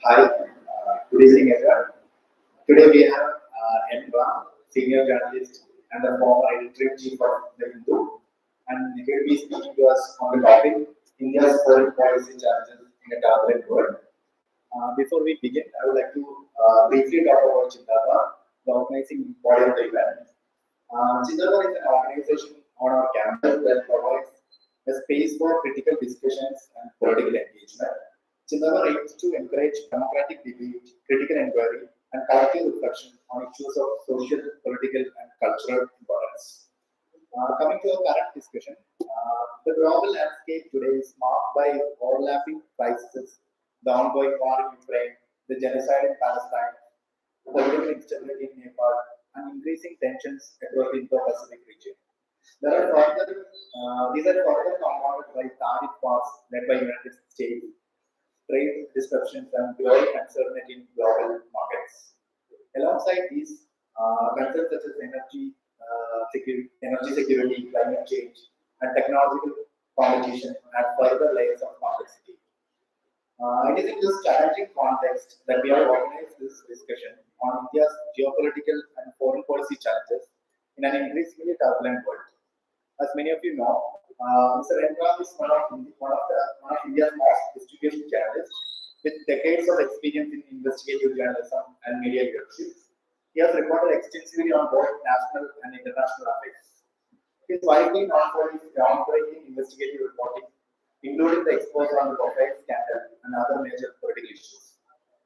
Hi, good evening everyone. Today we have Endra, senior journalist and the former editor-in-chief of the Hindu, and he will be speaking to us on the topic India's foreign policy challenges in a turbulent world. Before we begin, I would like to briefly talk about Chindaba, the organizing body of the event. Chindaba is an organization on our campus that provides a space for critical discussions and political engagement. Chindaba aims to encourage democratic debate, critical inquiry, and collective reflection on issues of social, political, and cultural importance. Coming to our current discussion, the global landscape today is marked by overlapping crises, the ongoing war in Ukraine, the genocide in Palestine, political instability in Nepal, and increasing tensions across the Indo-Pacific region. These are further compounded by tariff wars led by United States, trade disruptions, and growing uncertainty in global markets. Alongside these, concerns such as energy security, climate change, and technological competition add further layers of complexity. It is in this challenging context that we have organized this discussion on India's geopolitical and foreign policy challenges in an increasingly turbulent world. As many of you know, Mr. Endra is one of India's most distinguished journalists with decades of experience in investigative journalism and media leadership. He has reported extensively on both national and international affairs. He is widely known for his groundbreaking investigative reporting, including the exposure on the Profile scandal and other major political issues.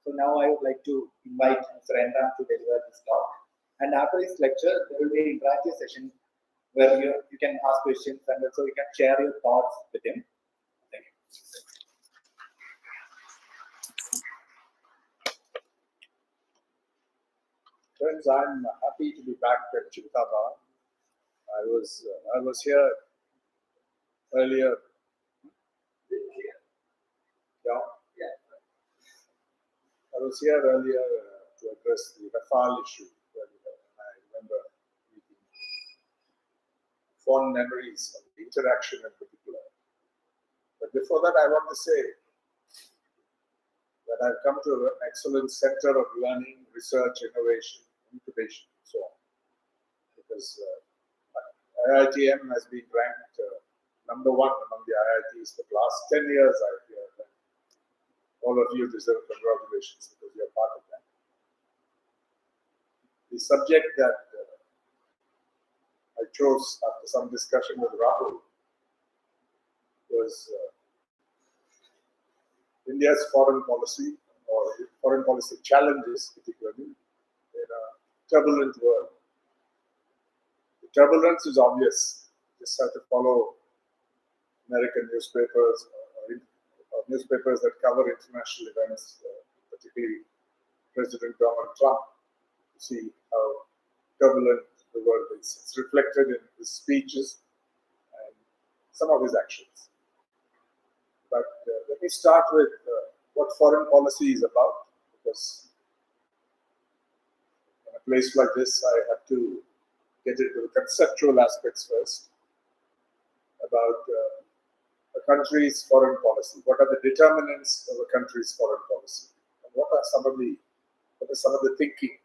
So now I would like to invite Mr. Endra to deliver this talk. And after his lecture, there will be an interactive session where you can ask questions and also you can share your thoughts with him. Thank you. Friends, I'm happy to be back at Chintaba. I was here earlier. Yeah. I was here earlier to address the Rafale issue. And I remember meeting fond memories of the interaction in particular. But before that, I want to say that I've come to an excellent center of learning, research, innovation, incubation, and so on. Because IITM has been ranked number one among the IITs for the last 10 years, I hear. All of you deserve congratulations because you're part of that. The subject that I chose after some discussion with Rahul was India's foreign policy or foreign policy challenges, particularly in a turbulent world. The turbulence is obvious. You just have to follow American newspapers or newspapers that cover international events, particularly President Donald Trump, to see how turbulent the world is. It's reflected in his speeches and some of his actions. But let me start with what foreign policy is about, because in a place like this, I have to get into the conceptual aspects first about a country's foreign policy. What are the determinants of a country's foreign policy? And what is some of the thinking,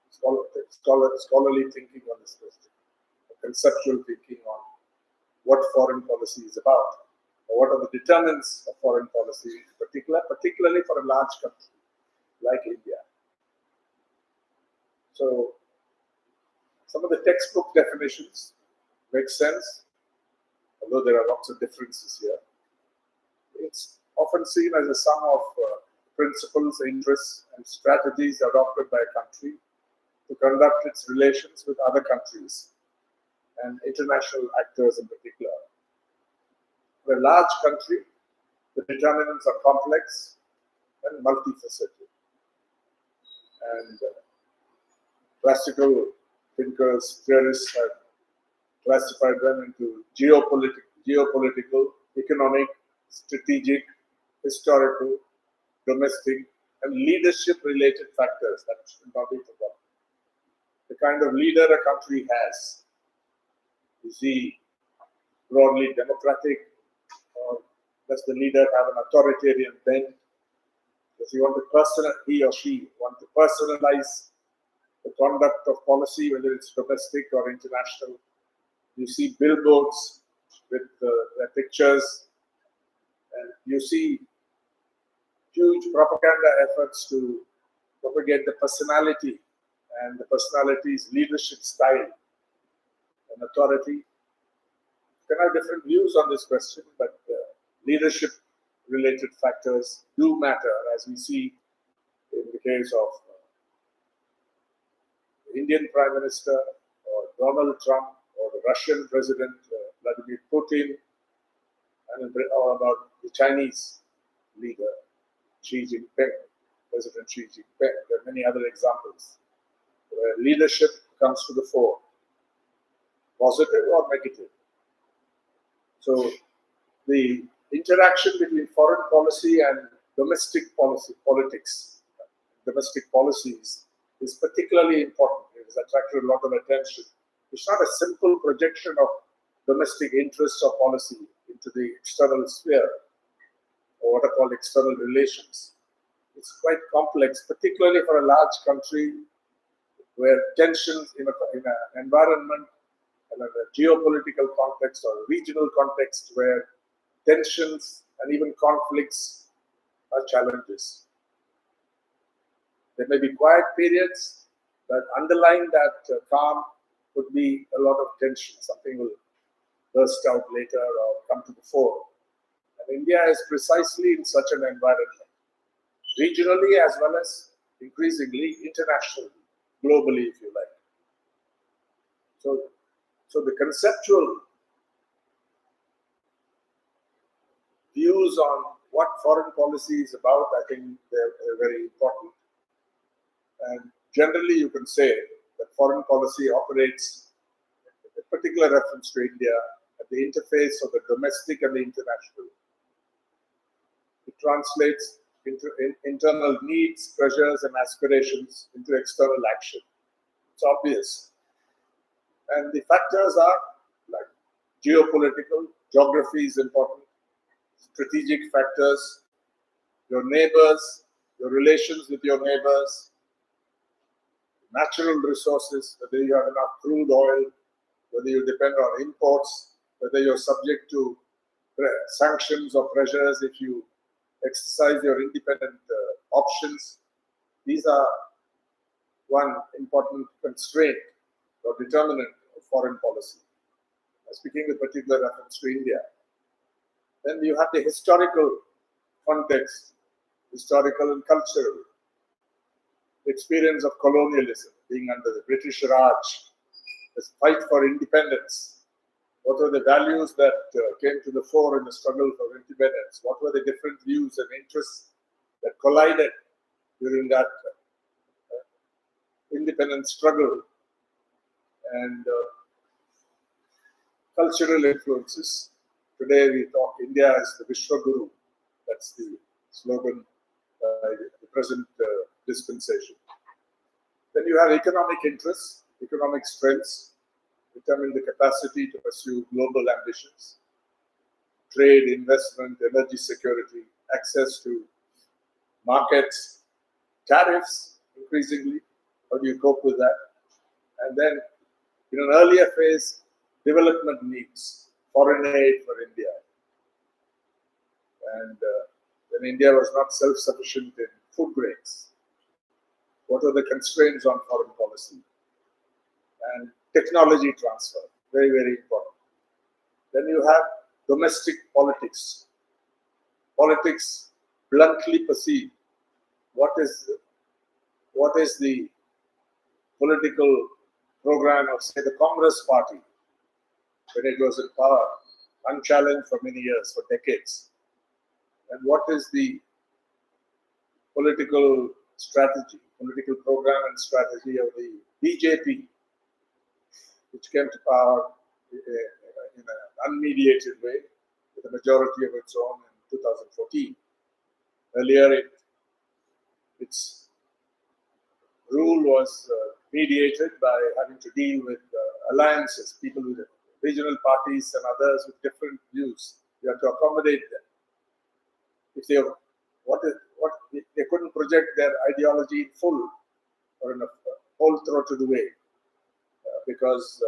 scholarly thinking on this question, conceptual thinking on what foreign policy is about, or what are the determinants of foreign policy in particularly for a large country like India. So, some of the textbook definitions make sense, although there are lots of differences here. It's often seen as a sum of principles, interests, and strategies adopted by a country to conduct its relations with other countries and international actors in particular. For a large country, the determinants are complex and multifaceted. And classical thinkers, theorists have classified them into geopolitical, economic, strategic, historical, domestic, and leadership-related factors that should not be forgotten. The kind of leader a country has. Is he broadly democratic, or does the leader have an authoritarian bent? Does he or she want to personalize the conduct of policy, whether it's domestic or international? You see billboards with their pictures, and you see huge propaganda efforts to propagate the personality and the personality's leadership style and authority. You can have different views on this question, but leadership-related factors do matter, as we see in the case of the Indian Prime Minister or Donald Trump or the Russian President Vladimir Putin, or about the Chinese leader Xi Jinping, President Xi Jinping. There are many other examples where leadership comes to the fore, positive or negative. So the interaction between foreign policy and domestic politics, domestic policies is particularly important. It has attracted a lot of attention. It's not a simple projection of domestic interests or policy into the external sphere, or what are called external relations. It's quite complex, particularly for a large country where tensions in an environment and in a geopolitical context or regional context where tensions and even conflicts are challenges. There may be quiet periods, but underlying that calm could be a lot of tension. Something will burst out later or come to the fore. And India is precisely in such an environment, regionally as well as increasingly internationally, globally, if you like. So the conceptual views on what foreign policy is about, I think they're very important. And generally, you can say that foreign policy operates, with a particular reference to India, at the interface of the domestic and the international. It translates into internal needs, pressures, and aspirations into external action. It's obvious. And the factors are like geopolitical, geography is important, strategic factors, your neighbors, your relations with your neighbors, natural resources, whether you have enough crude oil, whether you depend on imports, whether you're subject to sanctions or pressures if you exercise your independent options. These are one important constraint or determinant of foreign policy. Speaking with particular reference to India. Then you have the historical context, historical and cultural experience of colonialism, being under the British Raj, this fight for independence. What were the values that came to the fore in the struggle for independence? What were the different views and interests that collided during that independence struggle? And cultural influences. Today we talk India as the Vishwaguru. That's the slogan the present dispensation. Then you have economic interests, economic strengths, determine the capacity to pursue global ambitions, trade, investment, energy security, access to markets, tariffs increasingly. How do you cope with that? And then in an earlier phase, development needs, foreign aid for India. And when India was not self-sufficient in food grains, what are the constraints on foreign policy? And technology transfer, very, very important. Then you have domestic politics. Politics bluntly perceived. What is the political program of, say, the Congress Party when it was in power, unchallenged for many years, for decades? And what is the political strategy, political program and strategy of the BJP, which came to power in an unmediated way, with a majority of its own in 2014. Earlier, its rule was mediated by having to deal with alliances, people with regional parties and others with different views. You have to accommodate them. If they, what they couldn't project their ideology in full or in a whole-throated way because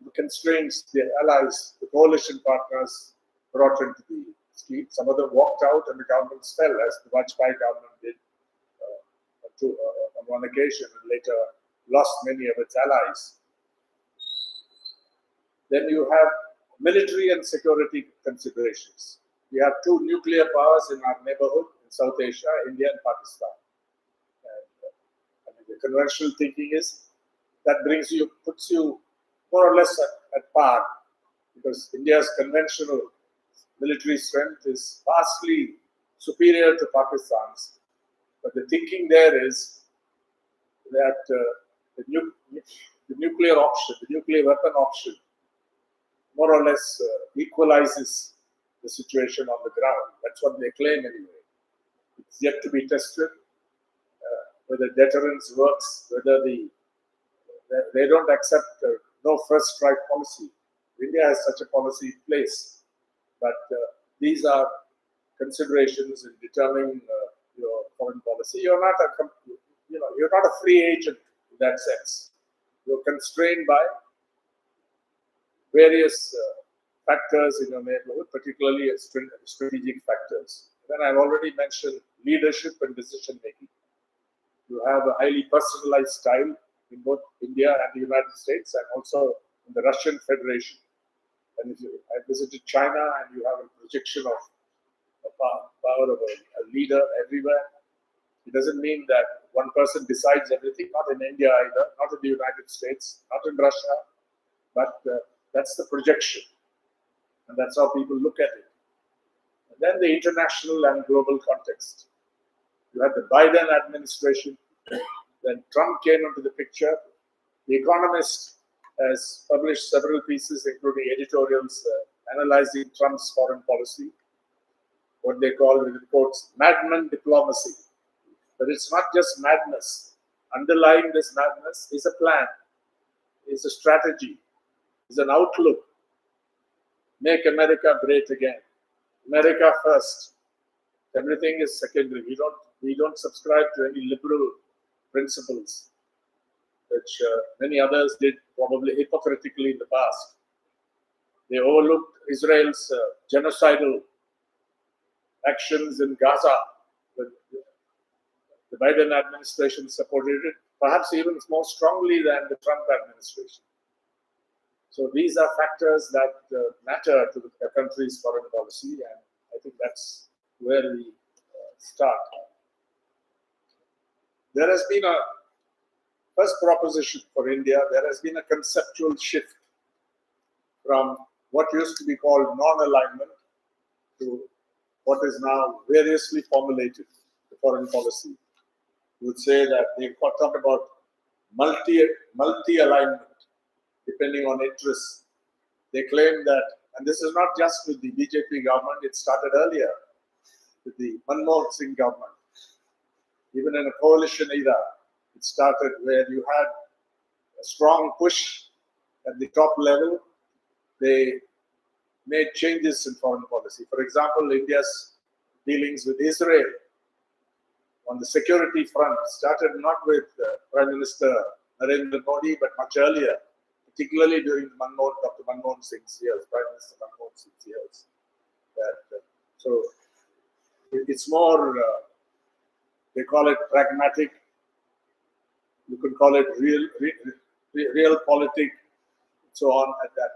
the constraints the allies, the coalition partners brought into the street. Some of them walked out and the governments fell, as the Vajpayee government did on one occasion, and later lost many of its allies. Then you have military and security considerations. We have two nuclear powers in our neighborhood in South Asia, India and Pakistan. And the conventional thinking is that puts you more or less at par, because India's conventional military strength is vastly superior to Pakistan's. But the thinking there is that the nuclear option, the nuclear weapon option, more or less equalizes the situation on the ground. That's what they claim anyway. It's yet to be tested whether deterrence works, whether they don't accept no first strike policy. India has such a policy in place, but these are considerations in determining your foreign policy. You're not a free agent in that sense. You're constrained by various factors in your neighborhood, particularly strategic factors. Then I've already mentioned leadership and decision making. You have a highly personalized style in both India and the United States, and also in the Russian Federation. And if I visited China, and you have a projection of power of a leader everywhere. It doesn't mean that one person decides everything, not in India either, not in the United States, not in Russia, but that's the projection. And that's how people look at it. And then the international and global context. You had the Biden administration, then Trump came into the picture. The Economist has published several pieces, including editorials analyzing Trump's foreign policy, what they call, in quotes, madman diplomacy. But it's not just madness. Underlying this madness is a plan, is a strategy, is an outlook. Make America great again. America first. Everything is secondary. We don't subscribe to any liberal principles, which many others did, probably hypocritically in the past. They overlooked Israel's genocidal actions in Gaza. The Biden administration supported it, perhaps even more strongly than the Trump administration. So these are factors that matter to the country's foreign policy, and I think that's where we start. There has been a first proposition for India. There has been a conceptual shift from what used to be called non-alignment to what is now variously formulated, the foreign policy. You would say that they talk about multi-alignment, depending on interests. They claim that, and this is not just with the BJP government, it started earlier with the Manmohan Singh government. Even in a coalition era, it started where you had a strong push at the top level. They made changes in foreign policy. For example, India's dealings with Israel on the security front started not with Prime Minister Narendra Modi, but much earlier, particularly during Dr. Manmohan Singh's years, Prime Minister Manmohan Singh's years. So it's more, they call it pragmatic. You could call it realpolitik, so on at that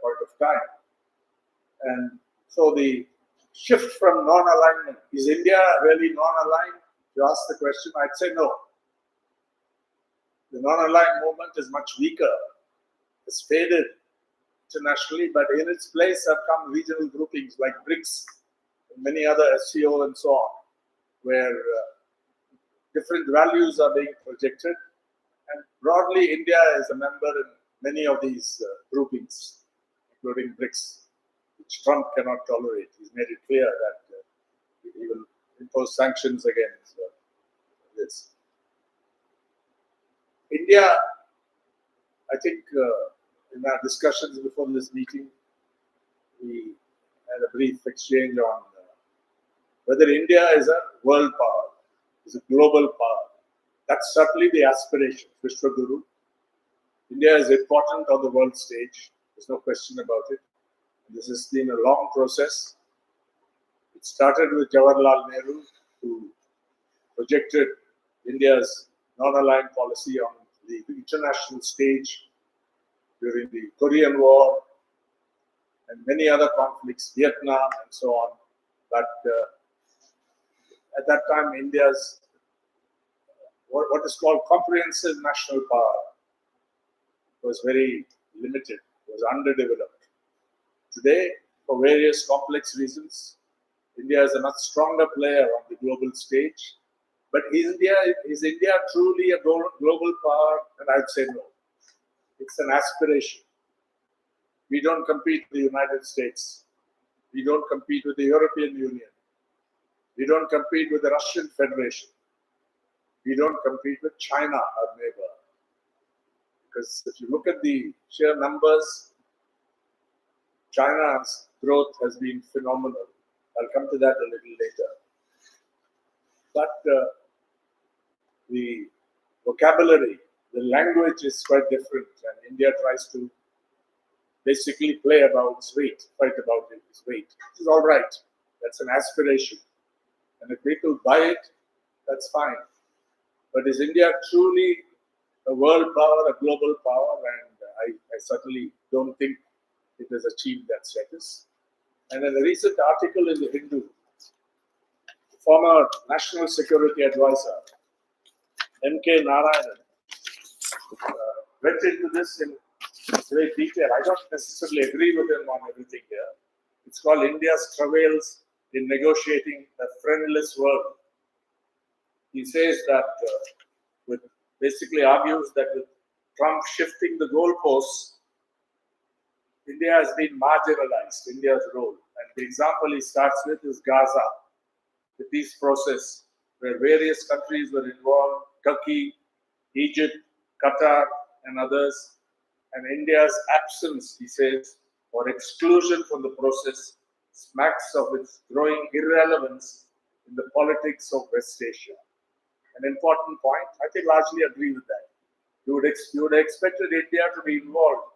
point of time. And so the shift from non-alignment, is India really non-aligned? If you ask the question, I'd say no. The non-aligned movement is much weaker. It's faded internationally, but in its place have come regional groupings like BRICS and many other SCO and so on, where different values are being projected. And broadly, India is a member in many of these groupings, including BRICS, which Trump cannot tolerate. He's made it clear that he will impose sanctions against this. India, I think in our discussions before this meeting, we had a brief exchange on whether India is a world power, is a global power. That's certainly the aspiration, Vishwaguru. India is important on the world stage. There's no question about it. This has been a long process. It started with Jawaharlal Nehru, who projected India's non-aligned policy on the international stage during the Korean War and many other conflicts, Vietnam and so on. But at that time, India's what is called comprehensive national power was very limited, was underdeveloped. Today, for various complex reasons, India is a much stronger player on the global stage. But is India truly a global power? And I'd say no. It's an aspiration. We don't compete with the United States. We don't compete with the European Union. We don't compete with the Russian Federation. We don't compete with China, our neighbor. Because if you look at the sheer numbers, China's growth has been phenomenal. I'll come to that a little later. But the vocabulary, the language is quite different, and India tries to basically play about its weight, fight about its weight. Which is all right. That's an aspiration. And if people buy it, that's fine. But is India truly a world power, a global power? And I certainly don't think it has achieved that status. And in a recent article in the Hindu, former National Security Advisor, M.K. Narayanan, went into this in great detail. I don't necessarily agree with him on everything here. It's called India's Travails in Negotiating a Friendless World. He says that, basically argues that with Trump shifting the goalposts, India has been marginalized, India's role. And the example he starts with is Gaza, the peace process, where various countries were involved, Turkey, Egypt, Qatar, and others. And India's absence, he says, or exclusion from the process smacks of its growing irrelevance in the politics of West Asia. An important point. I think largely agree with that. You would have expected India to be involved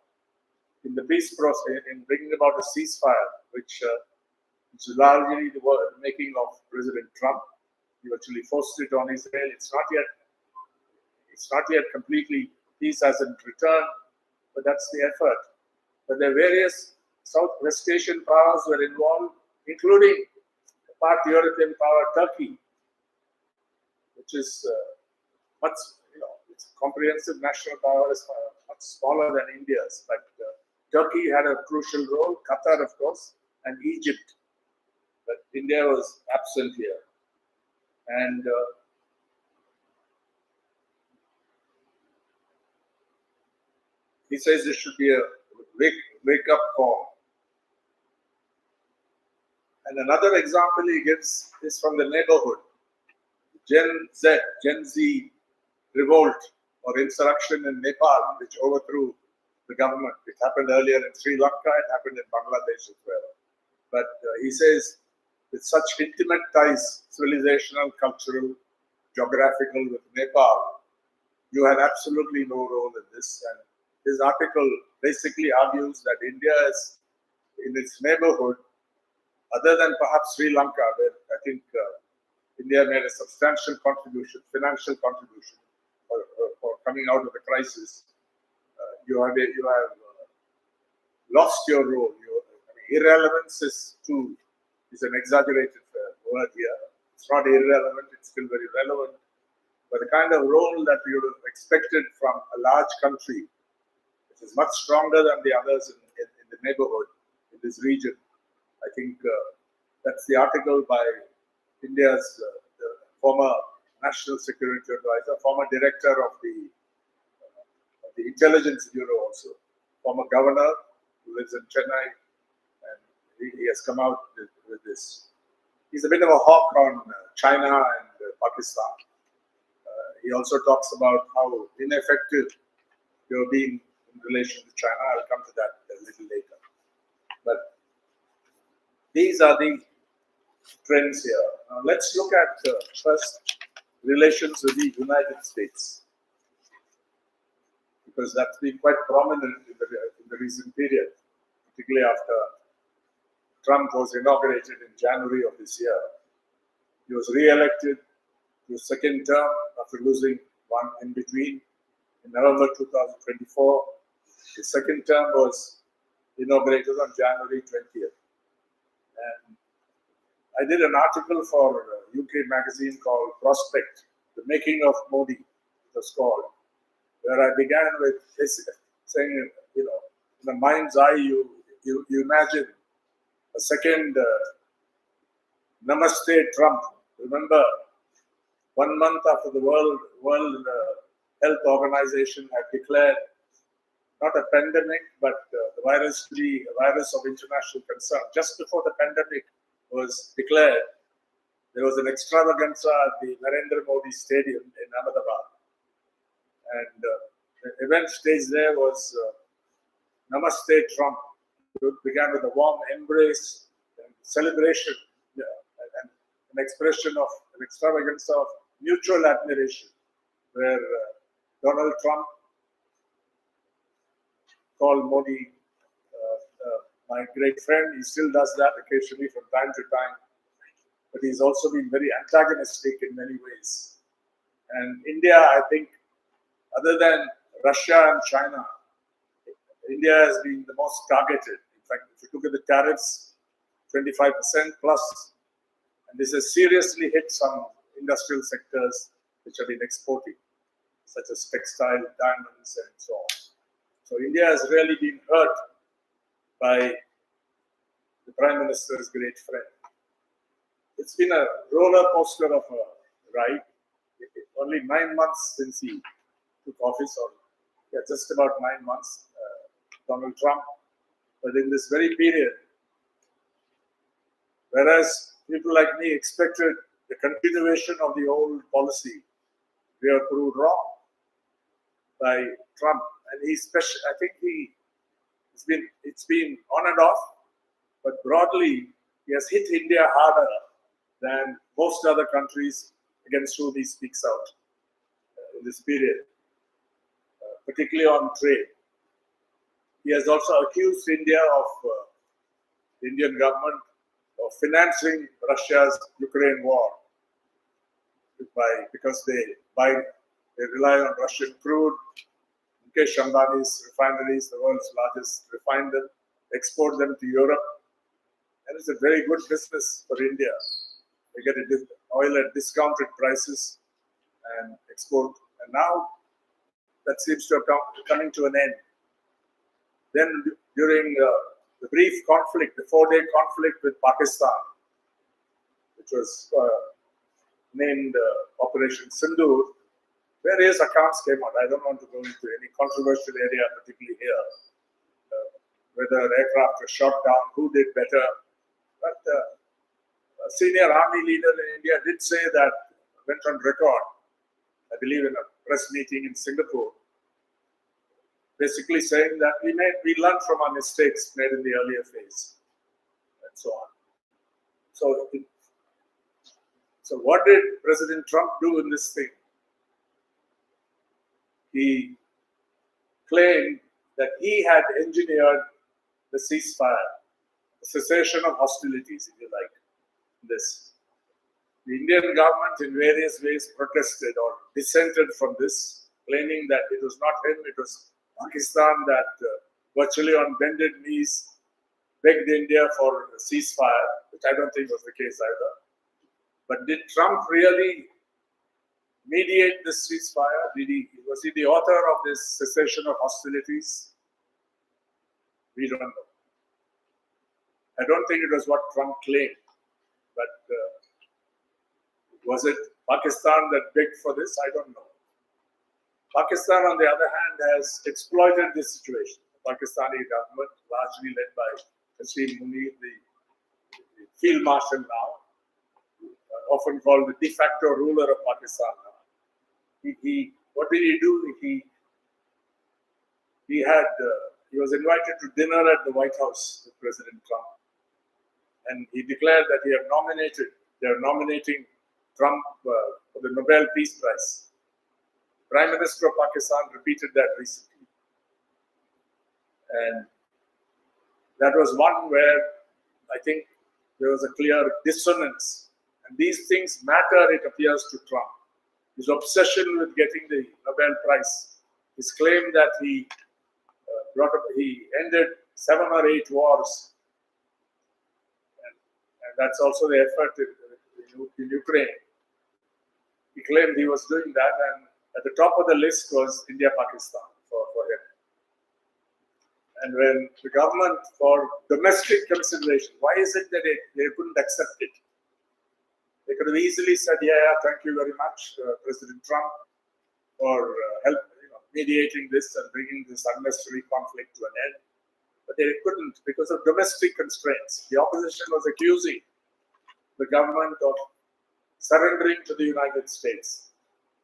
in the peace process, in bringing about a ceasefire, which is largely the making of President Trump. He actually forced it on Israel. It's not yet completely, peace hasn't returned, but that's the effort. But the various Southwest Asian powers were involved, including the part European power, Turkey, which is much, its comprehensive national power is much smaller than India's. But Turkey had a crucial role, Qatar, of course, and Egypt. But India was absent here. And he says there should be a wake-up call. And another example he gives is from the neighborhood. Gen Z revolt or insurrection in Nepal, which overthrew the government. It happened earlier in Sri Lanka, it happened in Bangladesh as well. But he says, with such intimate ties, civilizational, cultural, geographical with Nepal, you had absolutely no role in this. And his article basically argues that India is in its neighborhood, other than perhaps Sri Lanka, where I think India made a substantial contribution, financial contribution for coming out of the crisis. You have lost your role. Irrelevance is an exaggerated word here. It's not irrelevant, it's still very relevant. But the kind of role that we would have expected from a large country, which is much stronger than the others in the neighborhood, in this region, I think that's the article by India's the former National Security Advisor, former director of the Intelligence Bureau also, former governor who lives in Chennai, and he has come out with this. He's a bit of a hawk on China and Pakistan. He also talks about how ineffective you're being in relation to China. I'll come to that a little later. But these are the trends here. Now let's look at first relations with the United States, because that's been quite prominent in the recent period, particularly after Trump was inaugurated in January of this year. He was re-elected to a second term after losing one in between in November 2024. His second term was inaugurated on January 20th. And I did an article for a UK magazine called Prospect, The Making of Modi, it was called, where I began with saying, in the mind's eye, you imagine a second Namaste Trump. Remember, 1 month after the World Health Organization had declared not a pandemic, but the virus to be a virus of international concern. Just before the pandemic was declared, there was an extravaganza at the Narendra Modi Stadium in Ahmedabad. And the event stage there was Namaste Trump. It began with a warm embrace and celebration, and an expression of an extravaganza of mutual admiration, where Donald Trump called Modi my great friend. He still does that occasionally from time to time, but he's also been very antagonistic in many ways. And India, I think, other than Russia and China, India has been the most targeted. In fact, if you look at the tariffs, 25% plus, and this has seriously hit some industrial sectors which have been exporting, such as textile, diamonds, and so on. So India has really been hurt by the Prime Minister's great friend. It's been a roller coaster of a ride. Only 9 months since he took office, or just about 9 months, Donald Trump. But in this very period, whereas people like me expected the continuation of the old policy, we are proved wrong by Trump. And I think it's been on and off, but broadly, he has hit India harder than most other countries against whom he speaks out in this period, particularly on trade. He has also accused India of the Indian government of financing Russia's Ukraine war because they rely on Russian crude. Mukesh Ambani's refineries, the world's largest, refine them, export them to Europe, and it's a very good business for India. They get oil at discounted prices and export, and now that seems to have coming to an end. Then during the brief conflict, the 4-day conflict with Pakistan, which was named Operation Sindoor, various accounts came out. I don't want to go into any controversial area, particularly here, whether aircraft were shot down, who did better. But a senior army leader in India did say that, went on record, I believe in a press meeting in Singapore, basically saying that we learned from our mistakes made in the earlier phase, and so on. So what did President Trump do in this thing? He claimed that he had engineered the ceasefire, the cessation of hostilities, if you like, this. The Indian government in various ways protested or dissented from this, claiming that it was not him, it was Pakistan that virtually on bended knees begged India for a ceasefire, which I don't think was the case either. But did Trump really mediate this ceasefire? Was he the author of this cessation of hostilities? We don't know. I don't think it was what Trump claimed, but was it Pakistan that begged for this? I don't know. Pakistan, on the other hand, has exploited this situation. The Pakistani government, largely led by Qasim Munir, the field marshal now, often called the de facto ruler of Pakistan now. What did he do? He was invited to dinner at the White House with President Trump, and he declared that they are nominating Trump for the Nobel Peace Prize. Prime Minister of Pakistan repeated that recently. And that was one where I think there was a clear dissonance. And these things matter, it appears, to Trump. His obsession with getting the Nobel Prize, his claim that he ended 7 or 8 wars, and that's also the effort in Ukraine. He claimed he was doing that, and at the top of the list was India-Pakistan for him. And when the government, for domestic consideration, why is it that they couldn't accept it? They could have easily said, yeah, thank you very much, President Trump, for help mediating this and bringing this unnecessary conflict to an end. But they couldn't because of domestic constraints. The opposition was accusing the government of surrendering to the United States.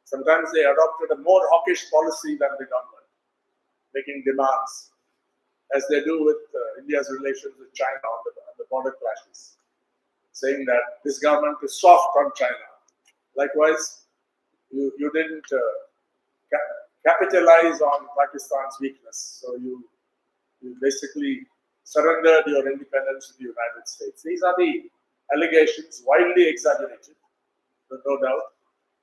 Sometimes they adopted a more hawkish policy than the government, making demands, as they do with India's relations with China on the border clashes, saying that this government is soft on China. Likewise, you didn't capitalize on Pakistan's weakness, so you basically surrendered your independence to the United States. These are the allegations, widely exaggerated, no doubt,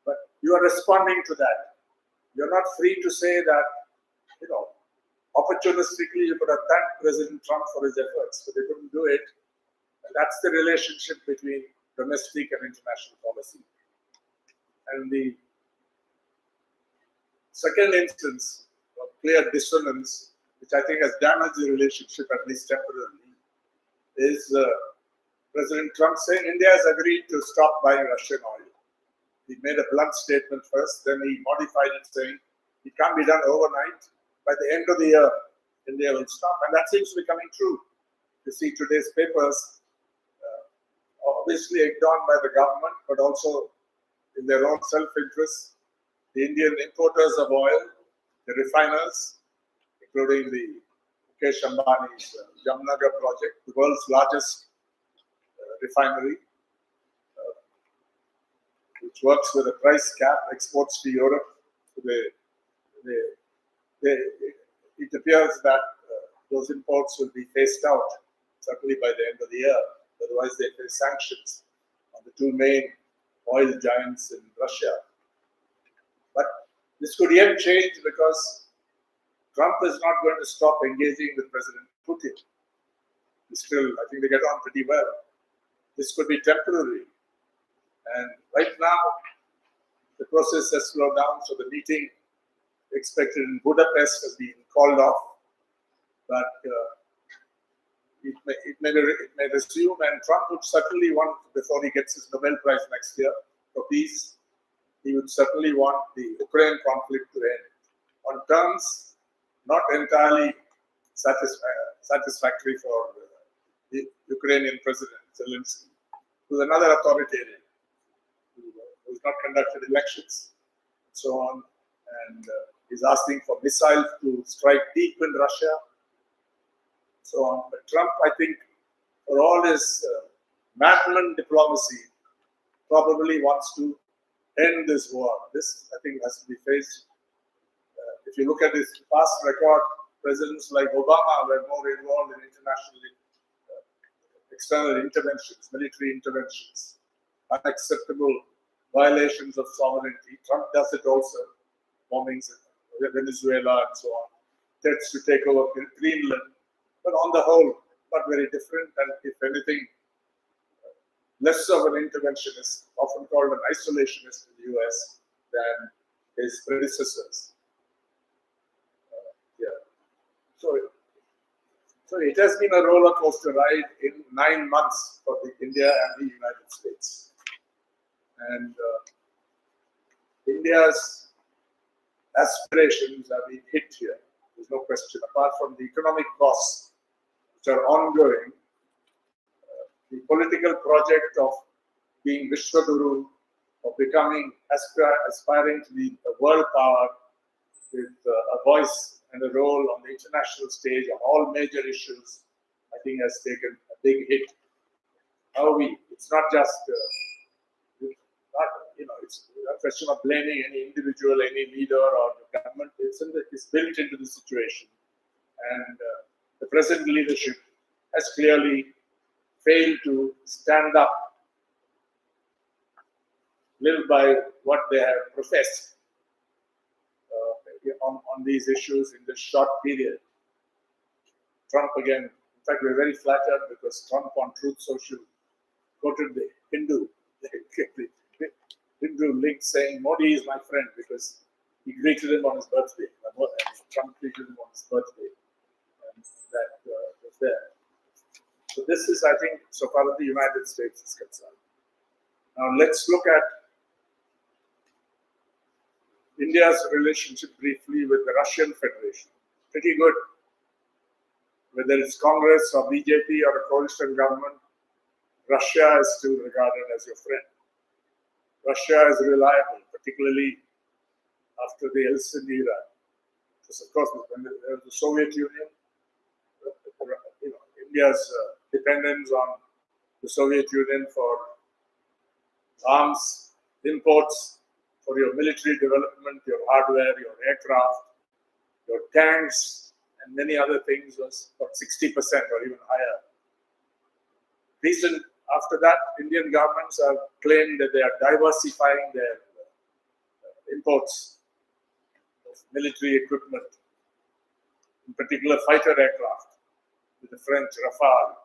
but you are responding to that. You're not free to say that, opportunistically you could have thanked President Trump for his efforts, but they couldn't do it. And that's the relationship between domestic and international policy. And the second instance of clear dissonance, which I think has damaged the relationship at least temporarily, is President Trump saying India has agreed to stop buying Russian oil. He made a blunt statement first, then he modified it saying it can't be done overnight. By the end of the year, India will stop. And that seems to be coming true. You see today's papers, obviously egged on by the government, but also in their own self-interest, the Indian importers of oil, the refiners, including the Mukesh Ambani's Jamnagar project, the world's largest refinery, which works with a price cap, exports to Europe. It appears that those imports will be phased out, certainly by the end of the year. Otherwise, they face sanctions on the two main oil giants in Russia. But this could yet change because Trump is not going to stop engaging with President Putin. I think they get on pretty well. This could be temporary. And right now, the process has slowed down, so the meeting expected in Budapest has been called off. But it may resume, and Trump would certainly want, before he gets his Nobel Prize next year for peace, he would certainly want the Ukraine conflict to end on terms not entirely satisfactory for the Ukrainian President Zelensky, who's another authoritarian, who has not conducted elections, and so on, and is asking for missiles to strike deep in Russia, so on. But Trump, I think, for all his madman diplomacy, probably wants to end this war. This, I think, has to be faced. If you look at his past record, presidents like Obama were more involved in international external interventions, military interventions, unacceptable violations of sovereignty. Trump does it also, bombings in Venezuela and so on, threats to take over Greenland. But on the whole, not very different, and if anything, less of an interventionist, often called an isolationist in the US, than his predecessors. So it has been a roller coaster ride in 9 months for India and the United States. And India's aspirations have been hit here. There's no question. Apart from the economic costs, which are ongoing, the political project of being Vishwaguru, of becoming, aspiring to be a world power with a voice and a role on the international stage on all major issues, I think has taken a big hit. how we, it's not just, not, it's a question of blaming any individual, any leader or the government. It's built into the situation. And the present leadership has clearly failed to stand up, live by what they have professed on these issues in this short period. Trump again, in fact, we're very flattered because Trump on Truth Social quoted the Hindu link saying, Modi is my friend, because he greeted him on his birthday. And Trump greeted him on his birthday. And that was there. So this is, I think, so far as the United States is concerned. Now let's look at India's relationship briefly with the Russian Federation. Pretty good. Whether it's Congress or BJP or a coalition government, Russia is still regarded as your friend. Russia is reliable, particularly after the Yeltsin era. Because of course, when there was the Soviet Union, India's dependence on the Soviet Union for arms imports, for your military development, your hardware, your aircraft, your tanks, and many other things was about 60% or even higher. After that, Indian governments have claimed that they are diversifying their imports of military equipment, in particular fighter aircraft, with the French Rafale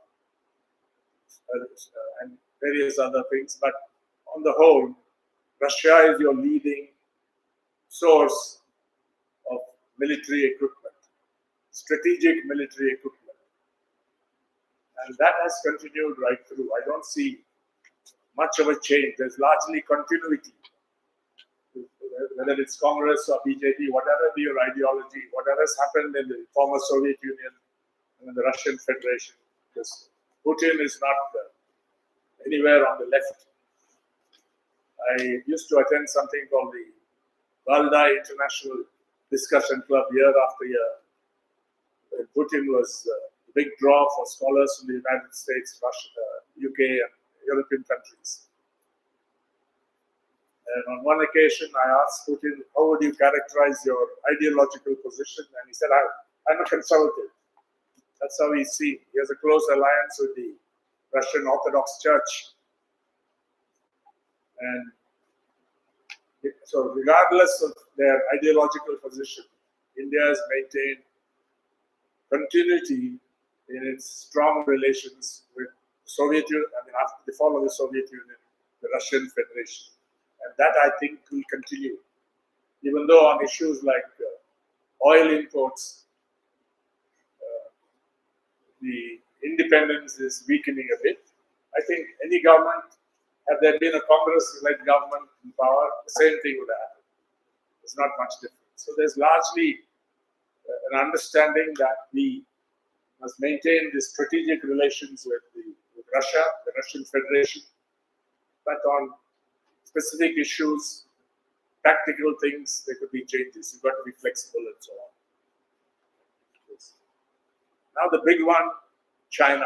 and various other things. But on the whole, Russia is your leading source of military equipment, strategic military equipment. And that has continued right through. I don't see much of a change. There's largely continuity. Whether it's Congress or BJP, whatever be your ideology, whatever has happened in the former Soviet Union and in the Russian Federation, because Putin is not anywhere on the left. I used to attend something called the Valdai International Discussion Club year after year. And Putin was a big draw for scholars from the United States, Russia, UK, and European countries. And on one occasion, I asked Putin, how would you characterize your ideological position? And he said, I'm a conservative. That's how he's seen. He has a close alliance with the Russian Orthodox Church. And so regardless of their ideological position, India has maintained continuity in its strong relations with the Soviet Union, after the fall of the Soviet Union, the Russian Federation. And that, I think, will continue. Even though on issues like oil imports, the independence is weakening a bit. I think any government, had there been a Congress-led government in power, the same thing would happen. There's not much difference. So there's largely an understanding that we must maintain the strategic relations with Russia, the Russian Federation, but on specific issues, practical things, there could be changes. You've got to be flexible and so on. Now the big one, China.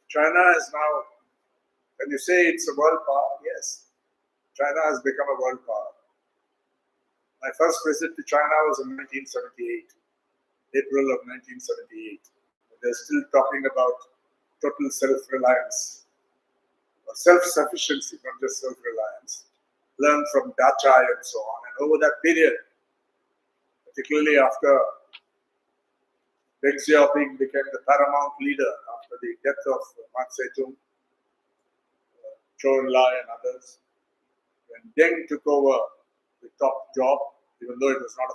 China is now, when you say it's a world power, yes, China has become a world power. My first visit to China was in 1978, April of 1978. They're still talking about total self-reliance, or self-sufficiency, not just self-reliance. Learn from Dachai and so on. And over that period, particularly after Deng Xiaoping became the paramount leader after the death of Mao Zedong, Zhou Enlai and others, when Deng took over the top job, even though it was not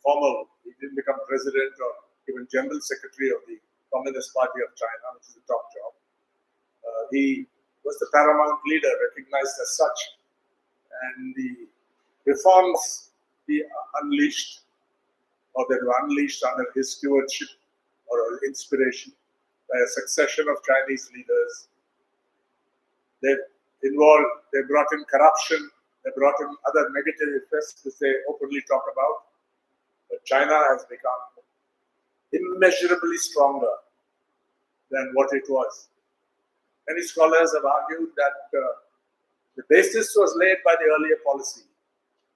formal, he didn't become president or even general secretary of the Communist Party of China, which is the top job. He was the paramount leader, recognized as such, and the reforms he unleashed, or that were unleashed under his stewardship or inspiration by a succession of Chinese leaders. They brought in corruption, they brought in other negative effects which they openly talk about. But China has become immeasurably stronger than what it was. Many scholars have argued that the basis was laid by the earlier policy: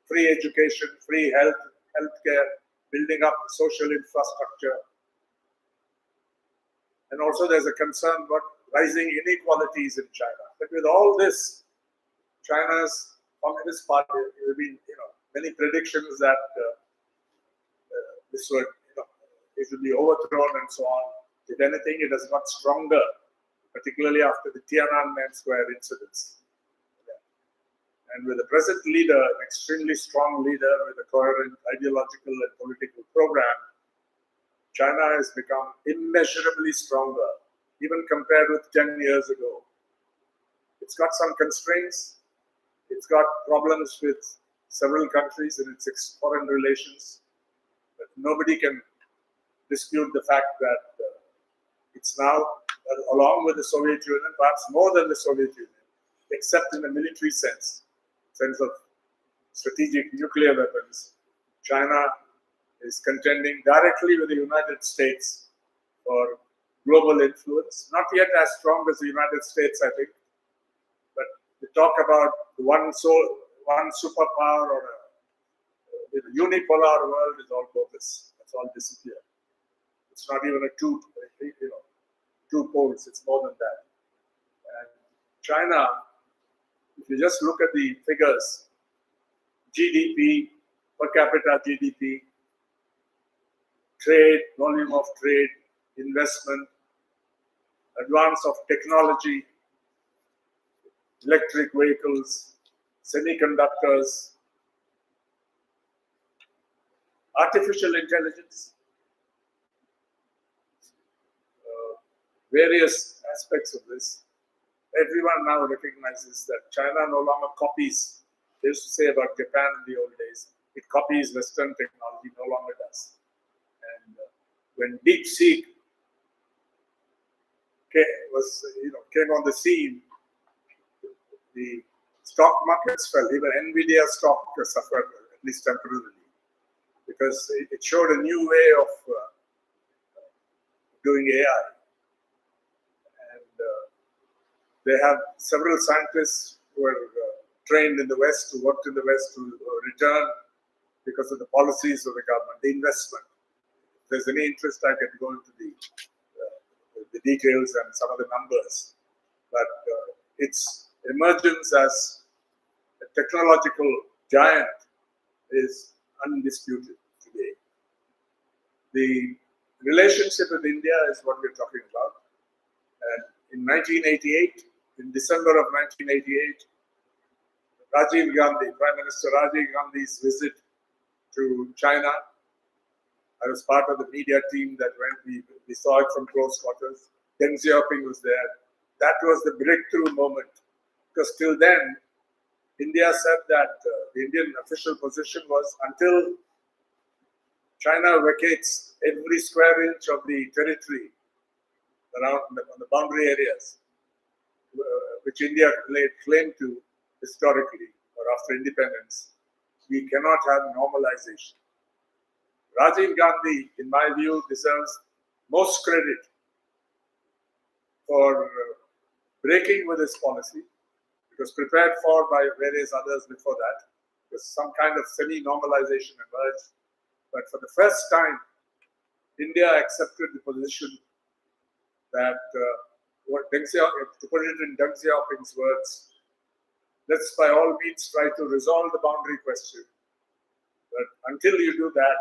free education, free healthcare, building up social infrastructure. And also there's a concern about rising inequalities in China. But with all this, China's Communist Party, there have been many predictions that this would, it would be overthrown and so on. If anything, it has got stronger, particularly after the Tiananmen Square incidents. And with the present leader, an extremely strong leader with a coherent ideological and political program, China has become immeasurably stronger, even compared with 10 years ago. It's got some constraints. It's got problems with several countries in its foreign relations. But nobody can dispute the fact that it's now, along with the Soviet Union, perhaps more than the Soviet Union, except in the military sense of strategic nuclear weapons. China is contending directly with the United States for global influence. Not yet as strong as the United States, I think, but the talk about one superpower or a unipolar world is all bogus. It's all disappeared. It's not even a two poles. It's more than that. And China, if you just look at the figures, GDP, per capita GDP, trade, volume of trade, investment, advance of technology, electric vehicles, semiconductors, artificial intelligence, various aspects of this. Everyone now recognizes that China no longer copies. They used to say about Japan in the old days, it copies Western technology, no longer does. And when DeepSeek came on the scene, the stock markets fell. Even Nvidia stock suffered, at least temporarily, because it showed a new way of doing AI. And they have several scientists who were trained in the West, who worked in the West, who returned because of the policies of the government, the investment. If there's any interest, I can go into the details and some of the numbers. But its emergence as a technological giant is undisputed today. The relationship with India is what we're talking about. And in 1988, in December of 1988, Rajiv Gandhi, Prime Minister Rajiv Gandhi's visit to China, I was part of the media team that went, we saw it from close quarters. Deng Xiaoping was there. That was the breakthrough moment. Because till then, India said that the Indian official position was until China vacates every square inch of the territory around on the boundary areas, which India laid claim to historically or after independence, we cannot have normalization. Rajiv Gandhi, in my view, deserves most credit for breaking with this policy. It was prepared for by various others before that. Because some kind of semi-normalization emerged. But for the first time, India accepted the position that, to put it in Deng Xiaoping's words, let's by all means try to resolve the boundary question. But until you do that,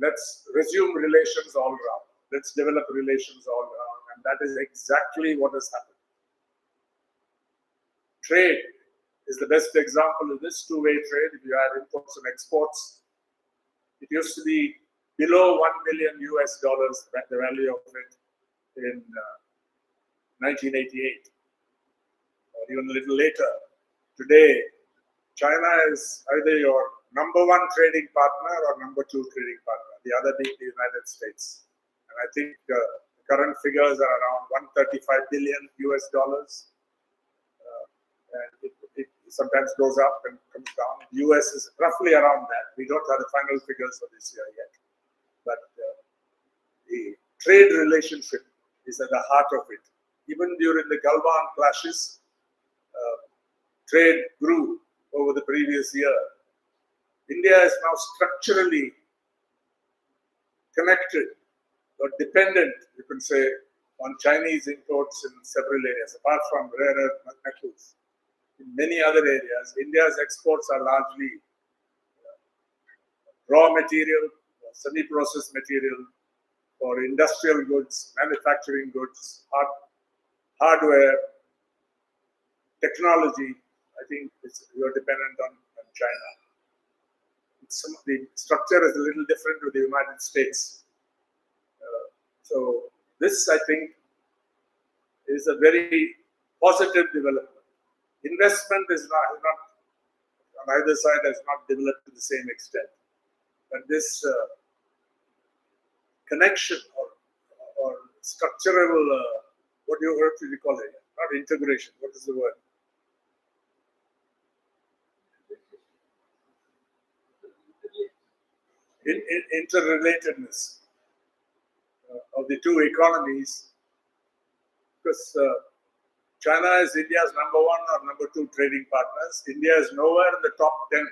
let's resume relations all around. Let's develop relations all around. And that is exactly what has happened. Trade is the best example of this two-way trade. If you add imports and exports, it used to be below $1 million US, the value of it in 1988, or even a little later. Today, China is either your number one trading partner or number two trading partner, the other being the United States. And I think the current figures are around $135 billion US. And it sometimes goes up and comes down. The US is roughly around that. We don't have the final figures for this year yet. But the trade relationship is at the heart of it. even during the Galwan clashes, trade grew over the previous year. India is now structurally connected or dependent, you can say, on Chinese imports in several areas, apart from rare earth metals. In many other areas, India's exports are largely raw material, semi-processed material, for industrial goods, manufacturing goods, hardware, technology. I think you're dependent on China. The structure is a little different with the United States. So this, I think, is a very positive development. Investment is not on either side has not developed to the same extent. But this connection or structural, what do you call it? Not integration, what is the word? Interrelatedness of the two economies, because China is India's number one or number two trading partners. India is nowhere in the top 10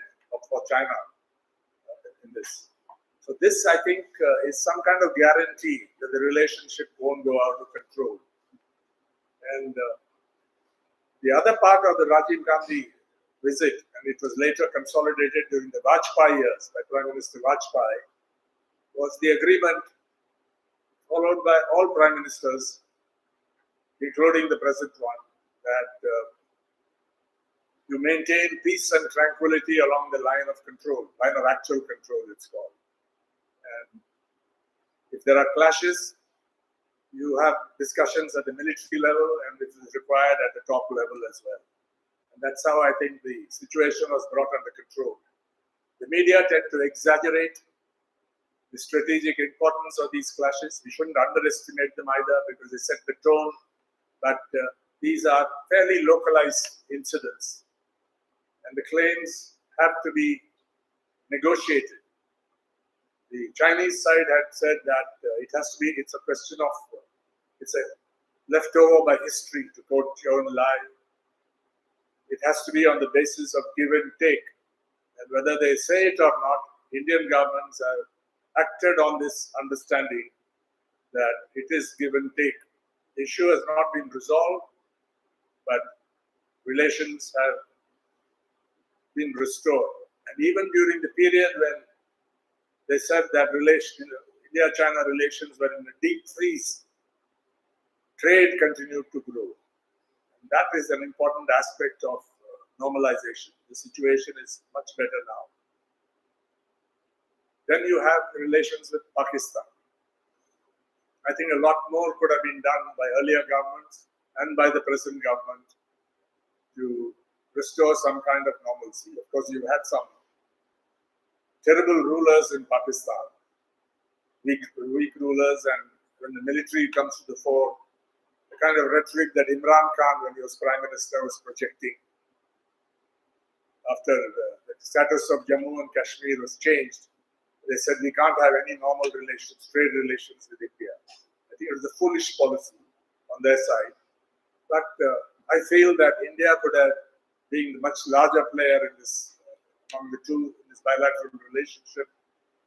for China in this. So this, I think, is some kind of guarantee that the relationship won't go out of control. And the other part of the Rajiv Gandhi visit, and it was later consolidated during the Vajpayee years by Prime Minister Vajpayee, was the agreement followed by all prime ministers, including the present one, that you maintain peace and tranquility along the line of control, line of actual control, it's called. And if there are clashes, you have discussions at the military level, and if it is required at the top level as well. And that's how I think the situation was brought under control. The media tend to exaggerate the strategic importance of these clashes. We shouldn't underestimate them either, because they set the tone. But these are fairly localized incidents, and the claims have to be negotiated. The Chinese side had said that it's a question of, it's a leftover by history, to quote Zhou Enlai. It has to be on the basis of give and take. And whether they say it or not, Indian governments have acted on this understanding that it is give and take. The issue has not been resolved, but relations have been restored. And even during the period when they said that India-China relations were in a deep freeze, trade continued to grow. And that is an important aspect of normalization. The situation is much better now. Then you have relations with Pakistan. I think a lot more could have been done by earlier governments and by the present government to restore some kind of normalcy. Of course, you've had some terrible rulers in Pakistan, weak rulers, and when the military comes to the fore, the kind of rhetoric that Imran Khan, when he was Prime Minister, was projecting after the status of Jammu and Kashmir was changed. They said we can't have any normal relations, trade relations with India. I think it was a foolish policy on their side. But I feel that India could have, being the much larger player in this, among the two, in this bilateral relationship,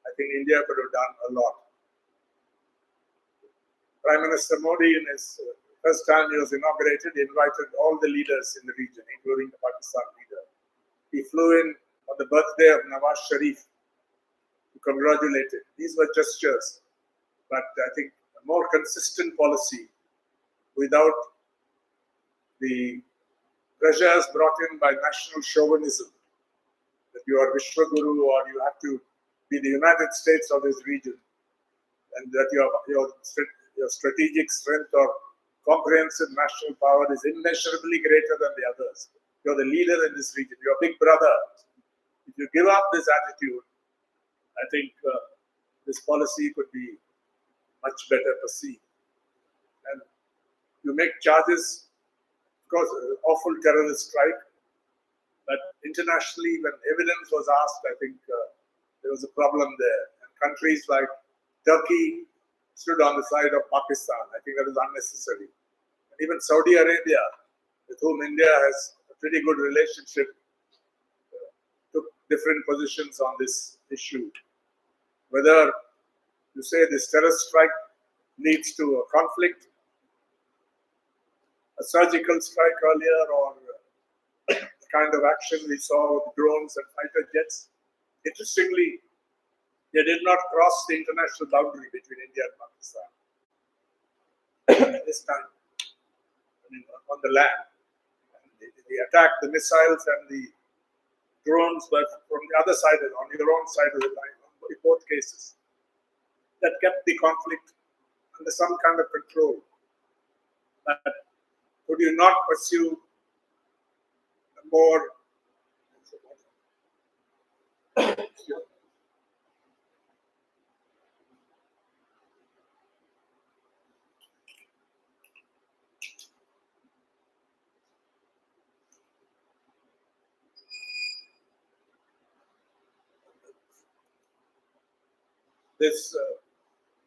I think India could have done a lot. Prime Minister Modi, in his first time he was inaugurated, invited all the leaders in the region, including the Pakistan leader. He flew in on the birthday of Nawaz Sharif to congratulate him. These were gestures, but I think a more consistent policy without the pressures brought in by national chauvinism, that you are Vishwaguru or you have to be the United States of this region, and that your strategic strength or comprehensive national power is immeasurably greater than the others. You're the leader in this region. You're big brother. If you give up this attitude, I think this policy could be much better perceived. And you make charges, of course, awful terrorist strike, but internationally, when evidence was asked, I think there was a problem there. And countries like Turkey stood on the side of Pakistan. I think that was unnecessary. even Saudi Arabia, with whom India has a pretty good relationship, took different positions on this issue. Whether you say this terrorist strike leads to a conflict, a surgical strike earlier, or the kind of action we saw with drones and fighter jets. Interestingly, they did not cross the international boundary between India and Pakistan this time, on the land. The attack, the missiles and the drones were from the other side, on your own side of the line, in both cases. That kept the conflict under some kind of control. But could you not pursue a more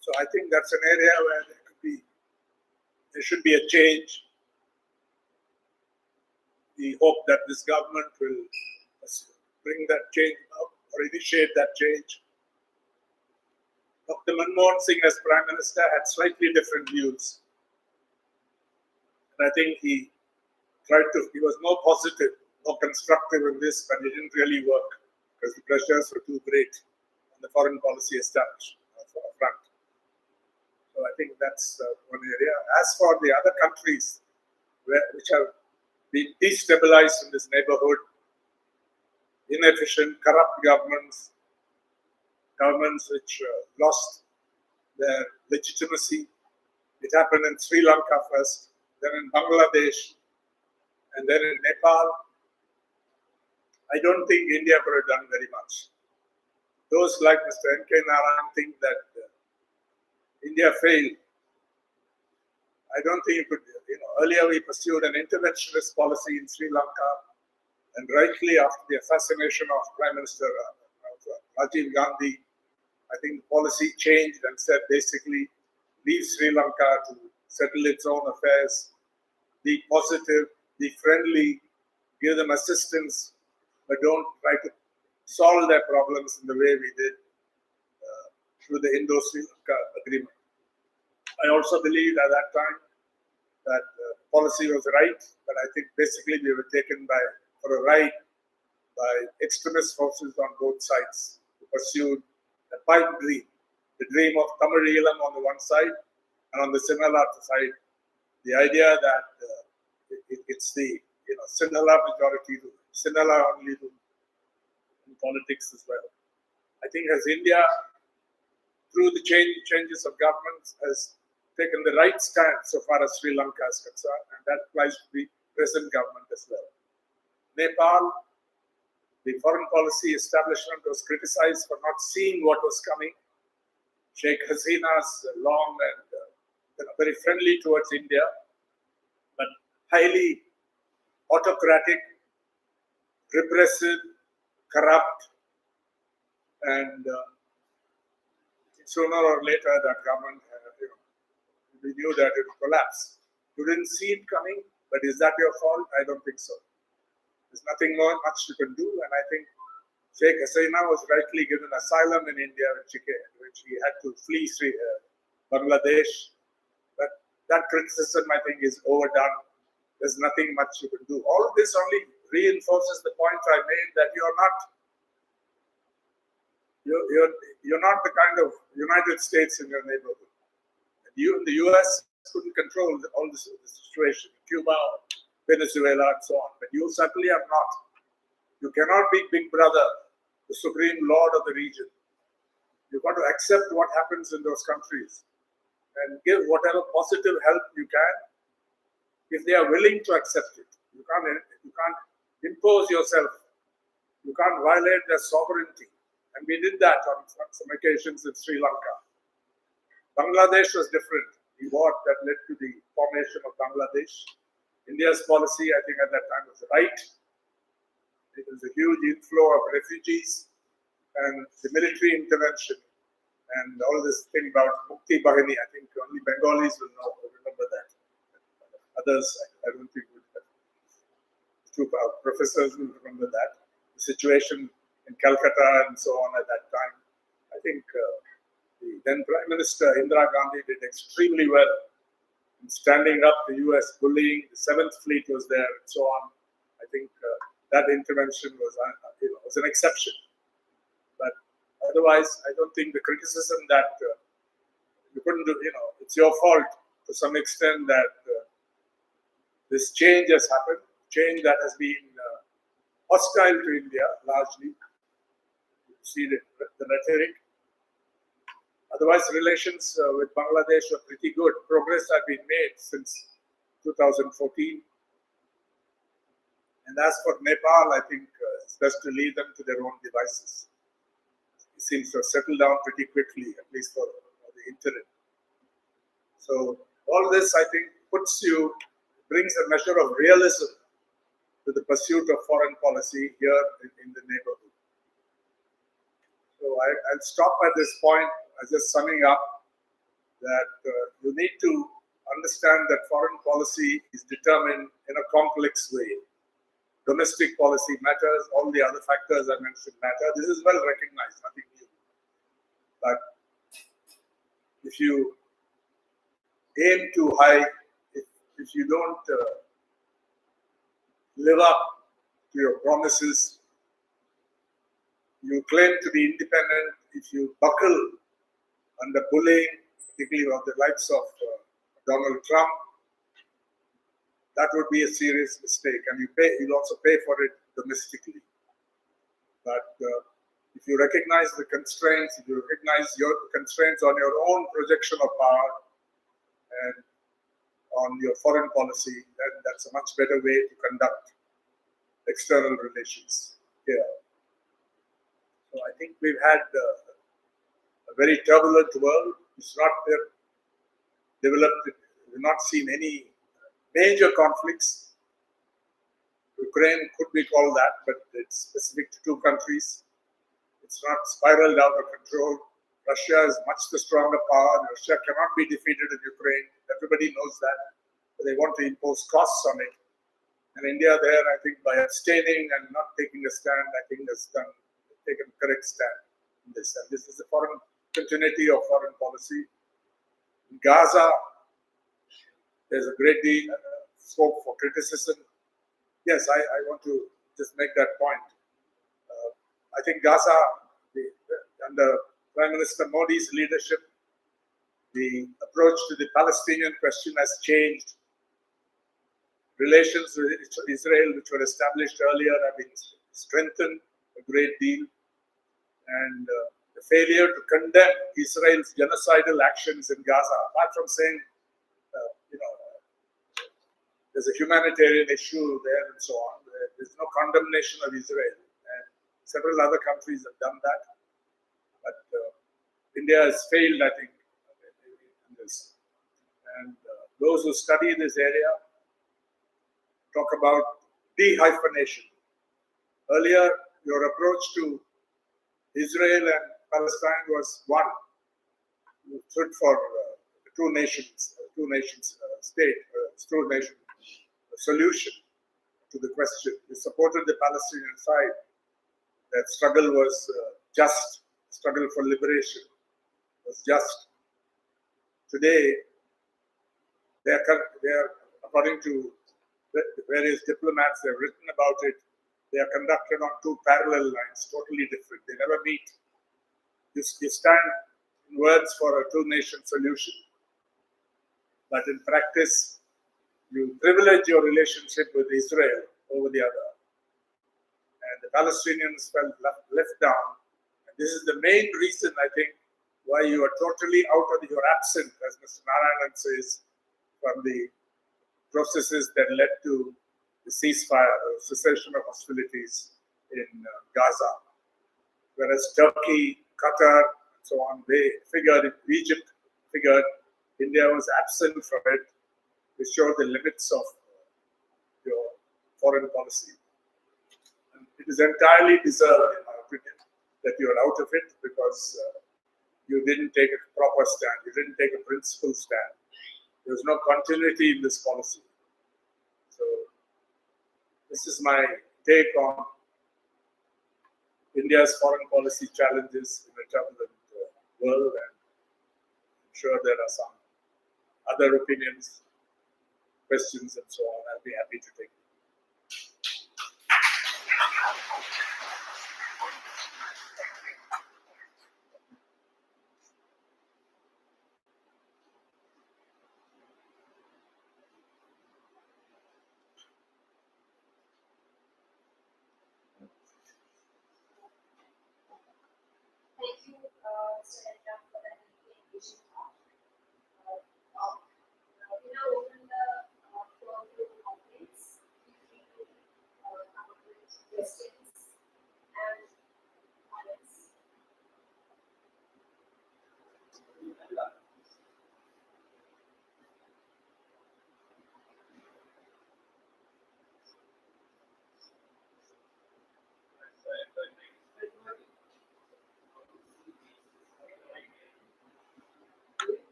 so I think that's an area where there should be a change. We hope that this government will bring that change up or initiate that change. Dr. Manmohan Singh as Prime Minister had slightly different views. And I think he was more positive, more constructive in this, but it didn't really work because the pressures were too great on the foreign policy establishment front. So I think that's one area. As for the other countries which have been destabilized in this neighborhood, inefficient, corrupt governments which lost their legitimacy. It happened in Sri Lanka first, then in Bangladesh, and then in Nepal. I don't think India could have done very much. Those like Mr. N.K. Narayan think that India failed. I don't think it could. Earlier we pursued an interventionist policy in Sri Lanka, and rightly after the assassination of Prime Minister Rajiv Gandhi, I think the policy changed and said basically leave Sri Lanka to settle its own affairs, be positive, be friendly, give them assistance, but don't try to solve their problems in the way we did through the Indo-Sri Lanka agreement. I also believed at that time that policy was right, but I think basically we were taken for a ride by extremist forces on both sides who pursued a pipe dream, the dream of Tamil Eelam on the one side, and on the Sinhala side, the idea that it's the Sinhala majority, Sinhala only in politics as well. I think as India, through the changes of governments, has taken the right stand so far as Sri Lanka is concerned, and that applies to the present government as well. Nepal, the foreign policy establishment was criticized for not seeing what was coming. Sheikh Hasina's long and very friendly towards India, but highly autocratic, repressive, corrupt, and sooner or later that government, we knew that it would collapse. You didn't see it coming, but is that your fault? I don't think so. There's nothing much you can do, and I think Sheikh Hasina was rightly given asylum in India when she had to flee Bangladesh. But that criticism, I think, is overdone. There's nothing much you can do. All of this only reinforces the point I made that you're not the kind of United States in your neighborhood. You in the US couldn't control all the situation, Cuba, Venezuela, and so on. But you certainly are not. You cannot be Big Brother, the supreme lord of the region. You've got to accept what happens in those countries and give whatever positive help you can if they are willing to accept it. You can't impose yourself. You can't violate their sovereignty. And we did that on some occasions in Sri Lanka. Bangladesh was different. The war that led to the formation of Bangladesh. India's policy, I think, at that time was right. It was a huge inflow of refugees and the military intervention and all this thing about Mukti Bahini. I think only Bengalis will remember that. Others, I don't think would have. Two professors will remember that. The situation in Calcutta and so on at that time. I think the then Prime Minister Indira Gandhi did extremely well in standing up the US, bullying. The Seventh Fleet was there and so on. I think that intervention was an exception. But otherwise, I don't think the criticism that you couldn't do, it's your fault to some extent that this change has happened, change that has been hostile to India largely. You see the rhetoric. Otherwise, relations with Bangladesh are pretty good. Progress has been made since 2014. And as for Nepal, I think it's best to leave them to their own devices. It seems to have settled down pretty quickly, at least for the interim. So all this, I think, brings a measure of realism to the pursuit of foreign policy here in the neighborhood. So I'll stop at this point, just summing up that you need to understand that foreign policy is determined in a complex way. Domestic policy matters, all the other factors I mentioned matter. This is well recognized, nothing new. But if you aim too high, if you don't live up to your promises, you claim to be independent, if you buckle under bullying, particularly of the likes of Donald Trump, that would be a serious mistake, and you'll also pay for it domestically. But if you recognize the constraints, if you recognize your constraints on your own projection of power and on your foreign policy, then that's a much better way to conduct external relations here. So I think we've had a very turbulent world. It's not developed, we've not seen any major conflicts. Ukraine could be called that, but it's specific to two countries. It's not spiraled out of control. Russia is much the stronger power. Russia cannot be defeated in Ukraine. Everybody knows that. But they want to impose costs on it. And India there, I think, by abstaining and not taking a stand, I think has taken a correct stand in this. And this is the continuity of foreign policy. In Gaza, there's a great deal of scope for criticism. Yes, I want to just make that point. I think Gaza, under Prime Minister Modi's leadership, the approach to the Palestinian question has changed. Relations with Israel, which were established earlier, have been strengthened a great deal. And the failure to condemn Israel's genocidal actions in Gaza, apart from saying, there's a humanitarian issue there and so on. There's no condemnation of Israel. And several other countries have done that. But India has failed, I think, in this. And those who study this area talk about de-hyphenation. Earlier, your approach to Israel and Palestine was one. You stood for two nations state, two-nation solution to the question. You supported the Palestinian side. That struggle was just. Struggle for liberation was just. Today, they are, according to various diplomats, they've written about it. They are conducted on two parallel lines, totally different. They never meet. You stand in words for a two-nation solution, but in practice, you privilege your relationship with Israel over the other. And the Palestinians felt left down. And this is the main reason, I think, why you are totally you're absent, as Mr. Narayanan says, from the processes that led to the ceasefire or cessation of hostilities in Gaza. Whereas Turkey, Qatar, and so on, they figured, Egypt figured, India was absent from it to show the limits of your foreign policy. And it is entirely deserved, in my opinion, that you are out of it because you didn't take a proper stand. You didn't take a principled stand. There was no continuity in this policy. This is my take on India's foreign policy challenges in a turbulent world, and I'm sure there are some other opinions, questions, and so on. I'll be happy to take them. Thank you, Mr. Edna, for that invitation. We now open the floor to audience. Feel free to come up with questions and comments.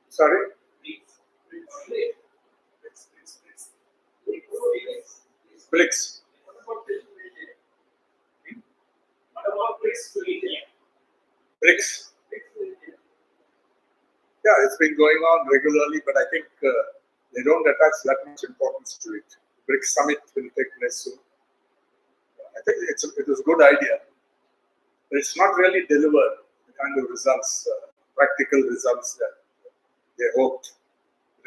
Sorry? BRICS. BRICS. Yeah, it's been going on regularly, but I think they don't attach that much importance to it. BRICS summit will take place soon. I think it was a good idea, but it's not really delivered the kind of results, practical results that they hoped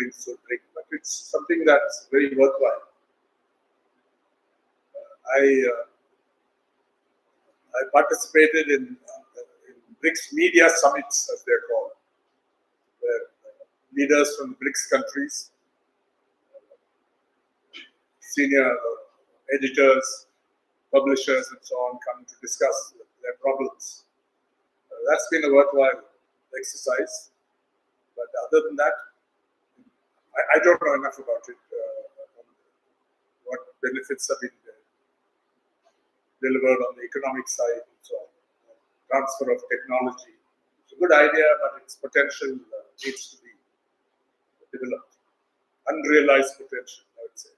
BRICS would bring. But it's something that's very worthwhile. I participated in BRICS media summits, as they're called, where leaders from BRICS countries, senior editors, publishers, and so on come to discuss their problems. That's been a worthwhile exercise. But other than that, I don't know enough about it, what benefits have been delivered on the economic side and so on. Transfer of technology. It's a good idea, but its potential needs to be developed. Unrealized potential, I would say.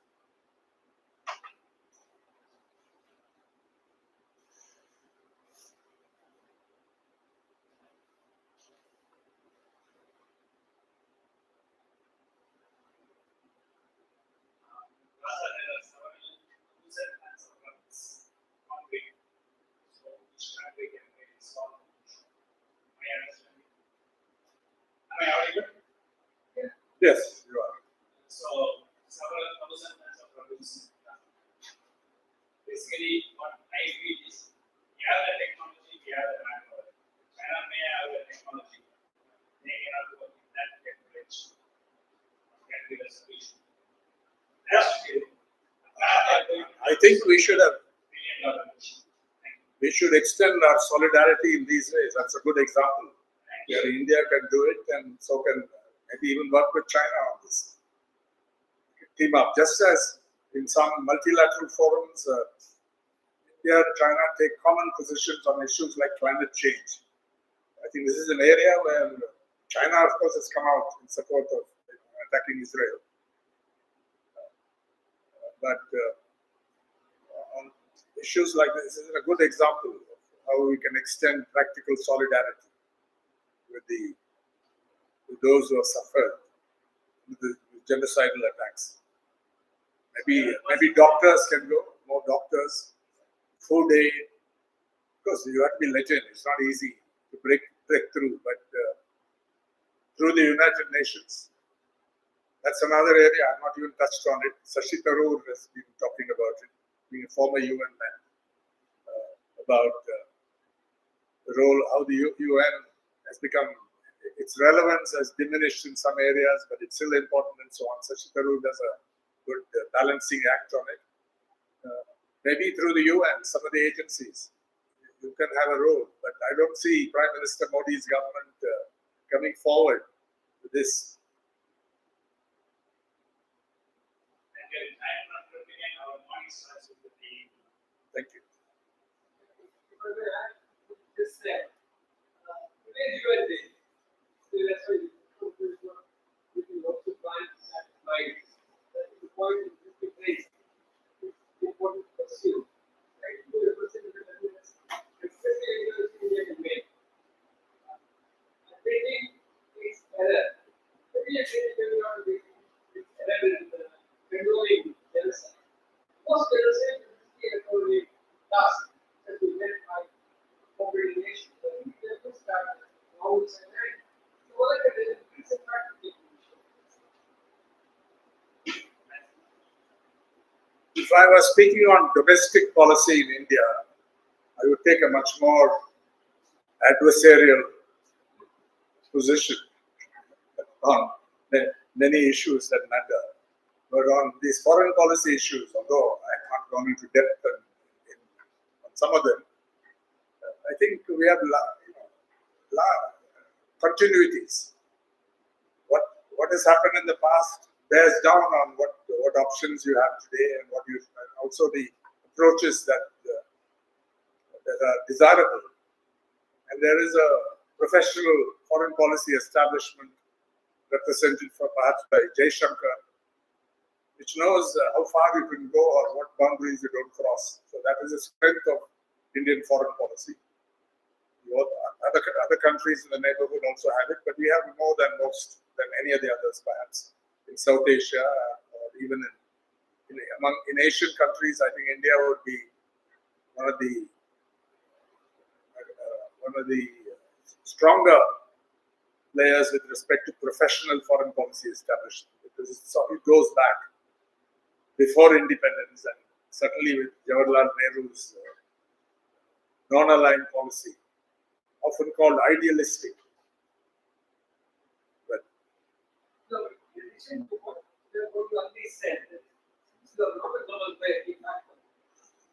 Yes, you are. So several thousand tons of produce. Basically, what I feel is we have the technology, we have the manpower. China may have the technology, they cannot work in that leverage. Can be the solution. That's true. I think we should have. $1 billion mission. We should extend our solidarity in these ways. That's a good example. Where India can do it, and so can maybe even work with China on this. Team up, just as in some multilateral forums, India and China take common positions on issues like climate change. I think this is an area where China, of course, has come out in support of attacking Israel. But on issues like this is a good example of how we can extend practical solidarity with those who have suffered with the genocidal attacks. Maybe doctors can go, more doctors, food aid. Of course, you have to be legend. It's not easy to break through, but through the United Nations, that's another area. I've not even touched on it. Shashi Tharoor has been talking about it, being a former UN man, about the role, how the UN has become, its relevance has diminished in some areas, but it's still important and so on. Shashi Tharoor does a good balancing act on it. Maybe through the UN, some of the agencies, you can have a role, but I don't see Prime Minister Modi's government coming forward with this. Thank you. Just said, today's your day. So that's why If I was speaking on domestic policy in India, I would take a much more adversarial position on many issues that matter. But on these foreign policy issues, although I can't go into depth on some of them, I think we have continuities. What has happened in the past bears down on what options you have today and also the approaches that are desirable. And there is a professional foreign policy establishment represented perhaps by Jay Shankar, which knows how far you can go or what boundaries you don't cross. So that is the strength of Indian foreign policy. Other countries in the neighborhood also have it, but we have more than any of the others, perhaps in South Asia or even in Asian countries. I think India would be one of the stronger players with respect to professional foreign policy establishment, because it goes back before independence, and certainly with Jawaharlal Nehru's non-aligned policy, often called idealistic. But No, in addition to what you already said, that since you are not a global player, in fact,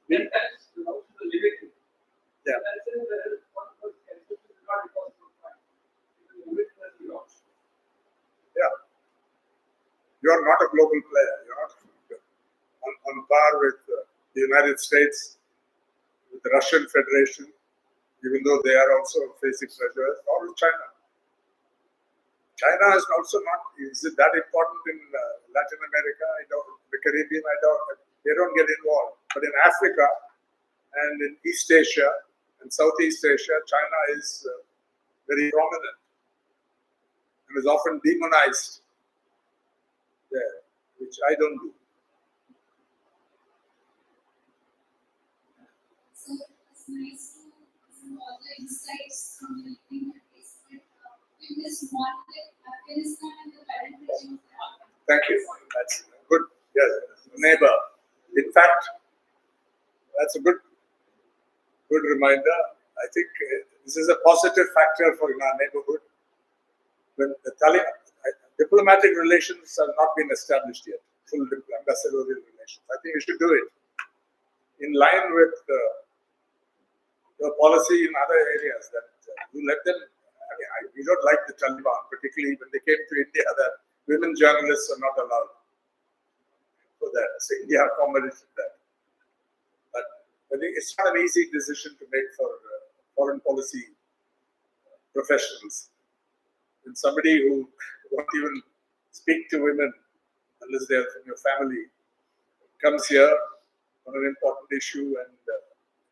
then that's also the limit. Yeah. That's where one was not possible. The limit was the option. yeah, you are not a global player. You are not on par with the United States, with the Russian Federation, even though they are also facing pressures, or with China. China is also not, is it that important in Latin America? I don't, the Caribbean, they don't get involved. But in Africa and in East Asia and Southeast Asia, China is very prominent and is often demonized there, which I don't do. So it's nice to listen all the insights from the living countries. In this one, like Afghanistan and the current regime of Afghanistan. Thank you. That's good. Yes, neighbor. In fact, that's a good reminder. I think this is a positive factor for in our neighborhood. When the diplomatic relations have not been established yet, full ambassadorial relations. I think we should do it in line with the policy in other areas that you let them. I mean, we don't like the Taliban, particularly when they came to India, that women journalists are not allowed for that. So India accommodated that. But I think it's not an easy decision to make for foreign policy professionals. And somebody who won't even speak to women unless they're from your family comes here on an important issue, and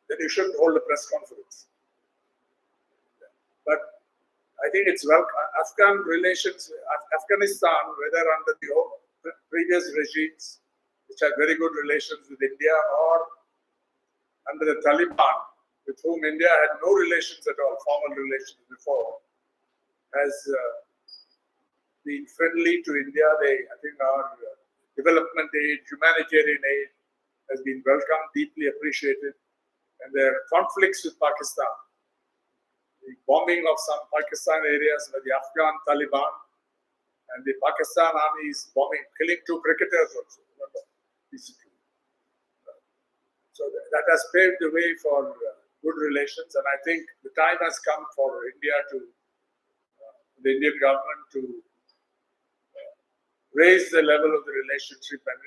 then you shouldn't hold a press conference. But I think it's Afghan relations, Afghanistan, whether under the previous regimes, which had very good relations with India, or under the Taliban, with whom India had no relations at all, formal relations before, has been friendly to India. I think our development aid, humanitarian aid has been welcomed, deeply appreciated. And there are conflicts with Pakistan. The bombing of some Pakistan areas by the Afghan Taliban, and the Pakistan army is killing 2 cricketers also. Remember, recently. So that has paved the way for good relations, and I think the time has come for India the Indian government to raise the level of the relationship and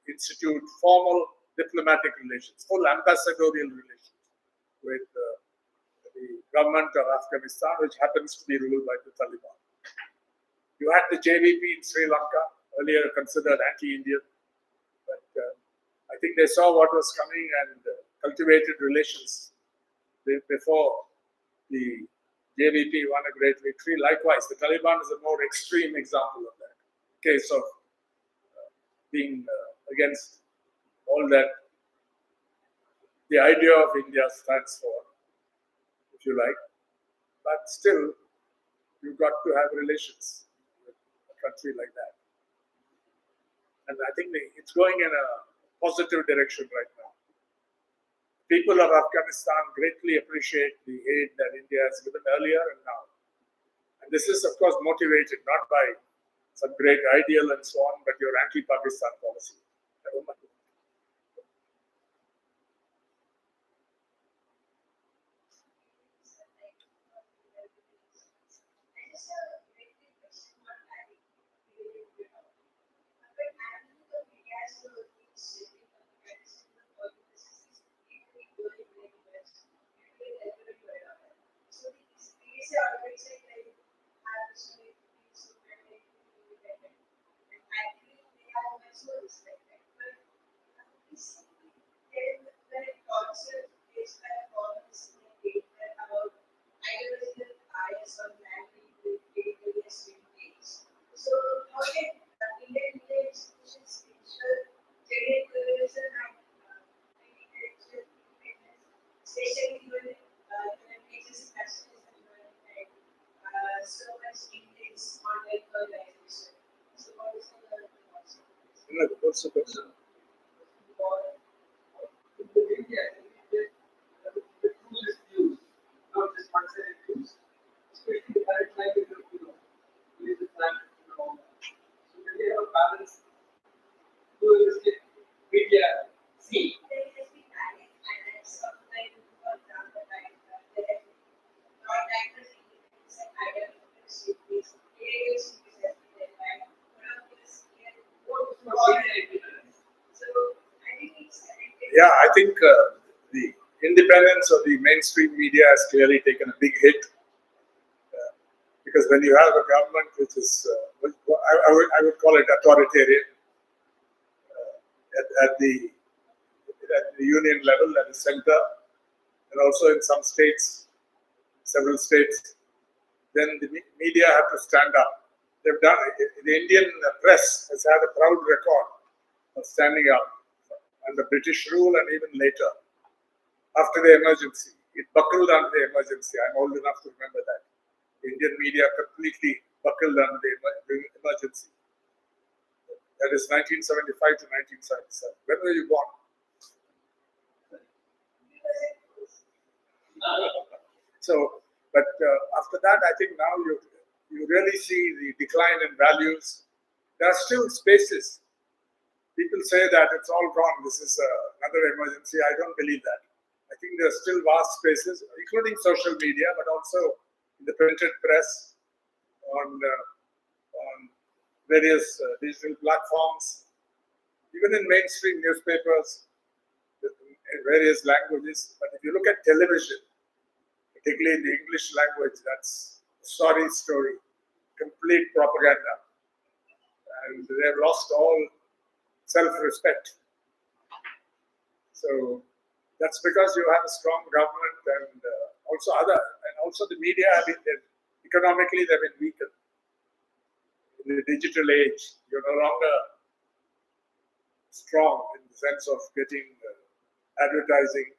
institute formal diplomatic relations, full ambassadorial relations with the government of Afghanistan, which happens to be ruled by the Taliban. You had the JVP in Sri Lanka, earlier considered anti-Indian, but I think they saw what was coming and cultivated relations before the JVP won a great victory. Likewise, the Taliban is a more extreme example of that case of being against all that the idea of India stands for, if you like. But still, you've got to have relations with a country like that. And I think it's going in a positive direction right now. People of Afghanistan greatly appreciate the aid that India has given earlier and now. And this is, of course, motivated not by some great ideal and so on, but your anti-Pakistan policy. So, how can Indian institutions ensure genuine pluralism and intellectual independence, especially when agency nationalism and so much Indians online colonization? So, what is the What's the question? In the media, the tool is used, not just one-sided views. Especially the current climate of, religious climate, so when we have a balance, pluralistic media see. there has been panic and sometimes for example like there has been not actors independence and ideological series areas has been there like one of this here so I think it's Yeah, I think the independence of the mainstream media has clearly taken a big hit. Because when you have a government which is, I would call it authoritarian at the union level, at the center, and also in some states, several states, then the media have to stand up. They've done. The Indian press has had a proud record of standing up under British rule and even later, after the emergency. It buckled under the emergency. I'm old enough to remember that. Indian media completely buckled under the emergency. That is 1975 to 1977. When were you born? So, but after that, I think now you really see the decline in values. There are still spaces. People say that it's all gone. This is another emergency. I don't believe that. I think there are still vast spaces, including social media, but also in the printed press, on various digital platforms, even in mainstream newspapers, in various languages. But if you look at television, particularly in the English language, that's a sorry story, complete propaganda. And they've lost all self-respect. So that's because you have a strong government and also the media have been economically they've been weakened. In the digital age, you're no longer strong in the sense of getting advertising,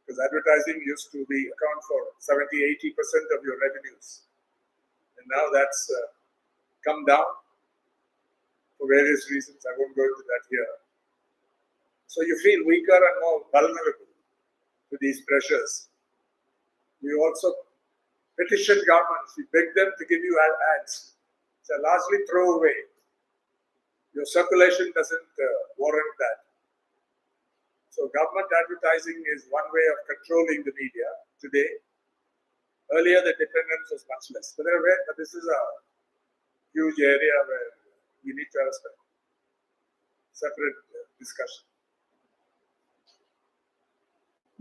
because advertising used to be account for 70-80% of your revenues, and now that's come down for various reasons. I won't go into that here. So you feel weaker and more vulnerable to these pressures. You also petition governments, you beg them to give you ads. It's a largely throwaway. Your circulation doesn't warrant that. So government advertising is one way of controlling the media today. Earlier, the dependence was much less. But this is a huge area where we need to have a separate discussion.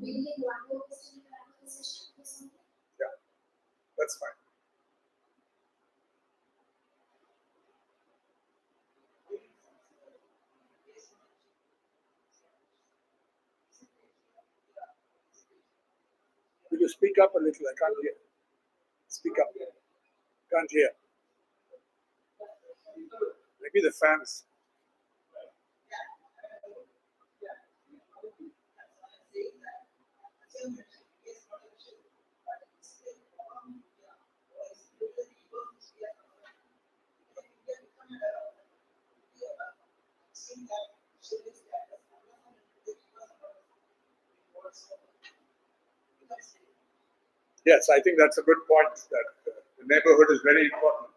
maybe one more question in the session or something. Yeah, that's fine. Will you speak up a little? I can't hear. Speak up. Can't hear. Maybe the fans. Yes, I think that's a good point, that the neighborhood is very important.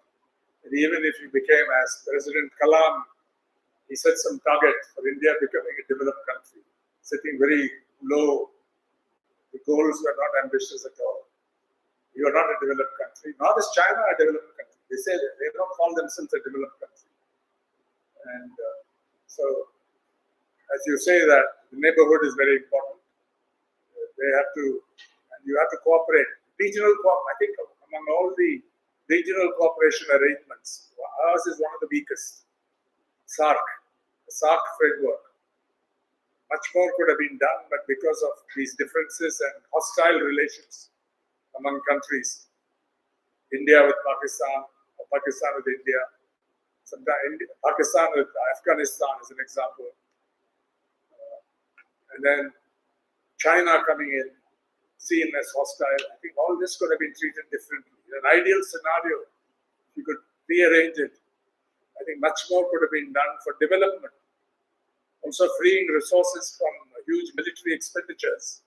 And even if you became, as President Kalam, he set some target for India becoming a developed country, setting very low. The goals were not ambitious at all. You are not a developed country, nor is China a developed country. They say that they don't call themselves a developed country. And so, as you say, that the neighborhood is very important. They have to, and you have to cooperate. I think among all the regional cooperation arrangements, ours is one of the weakest. SARC, the SARC framework. Much more could have been done, but because of these differences and hostile relations among countries, India with Pakistan, or Pakistan with India, sometimes Pakistan with Afghanistan is an example, and then China coming in, seen as hostile. I think all this could have been treated differently. In an ideal scenario, if you could rearrange it, I think much more could have been done for development. Also freeing resources from huge military expenditures.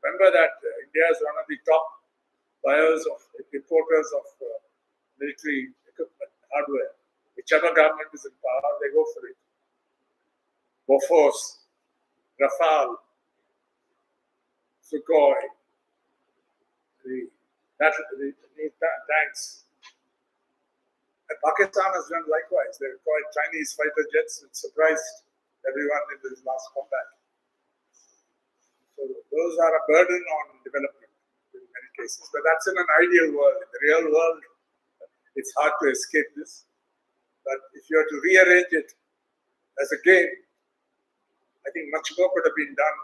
Remember that India is one of the top buyers of, importers of military equipment, hardware. Whichever government is in power, they go for it. Bofors, Rafale, Sukhoi, the tanks. And Pakistan has done likewise. They acquired Chinese fighter jets, which surprised everyone in this last combat. So those are a burden on development in many cases. But that's in an ideal world. In the real world, it's hard to escape this. But if you are to rearrange it as a game, I think much more could have been done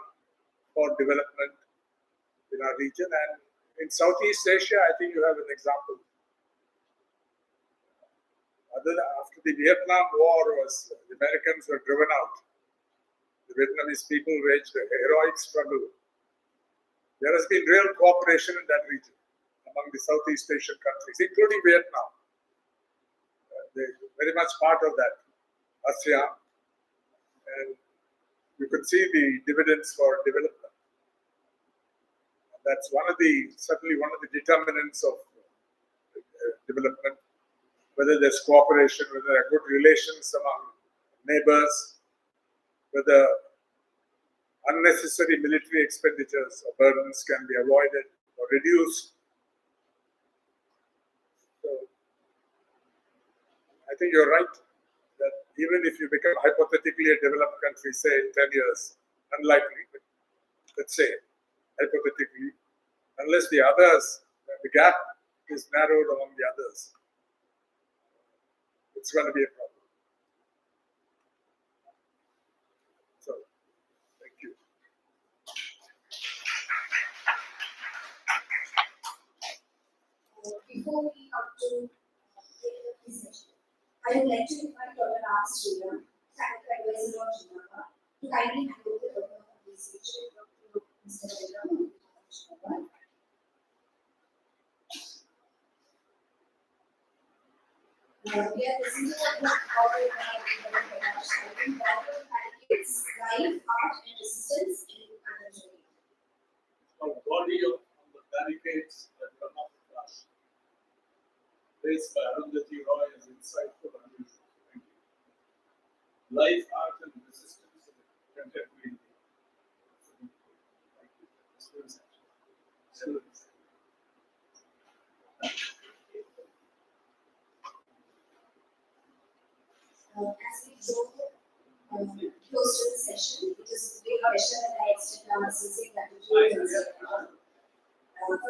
for development in our region. And in Southeast Asia, I think you have an example. After the Vietnam War the Americans were driven out. The Vietnamese people waged a heroic struggle. There has been real cooperation in that region among the Southeast Asian countries, including Vietnam. They're very much part of that ASEAN. And you could see the dividends for development. That's certainly one of the determinants of development. Whether there's cooperation, whether there are good relations among neighbors, whether unnecessary military expenditures or burdens can be avoided or reduced. So, I think you're right that even if you become hypothetically a developed country, say in 10 years, unlikely, but let's say hypothetically, unless the gap is narrowed among the others, it's going to be a problem. So, thank you. Before we come to the session, I would like to invite Dr. R. Sriram, Technical Advisor of Geneva, to kindly hand over the token of appreciation to Mr. Sriram. We are listening to a book called It's Life, Art, and Resistance in Anatomy. A body on the barricades that come up the flash. Placed by Arundhati Roy as insightful and unusual. Thank you. Life, Art, and Resistance in Contemporary India. Thank you. As we draw close to the session, it is a question that I extend our sincere gratitude for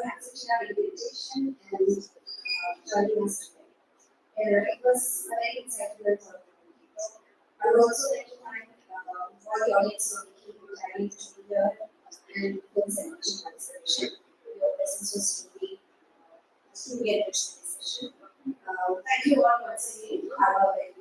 accepting our invitation and joining us today. It was a very insightful talk. I would also like to thank all the audience for making time to be here and for this energy participation. Your presence was truly enriched in this session. Thank you all once again. Have a very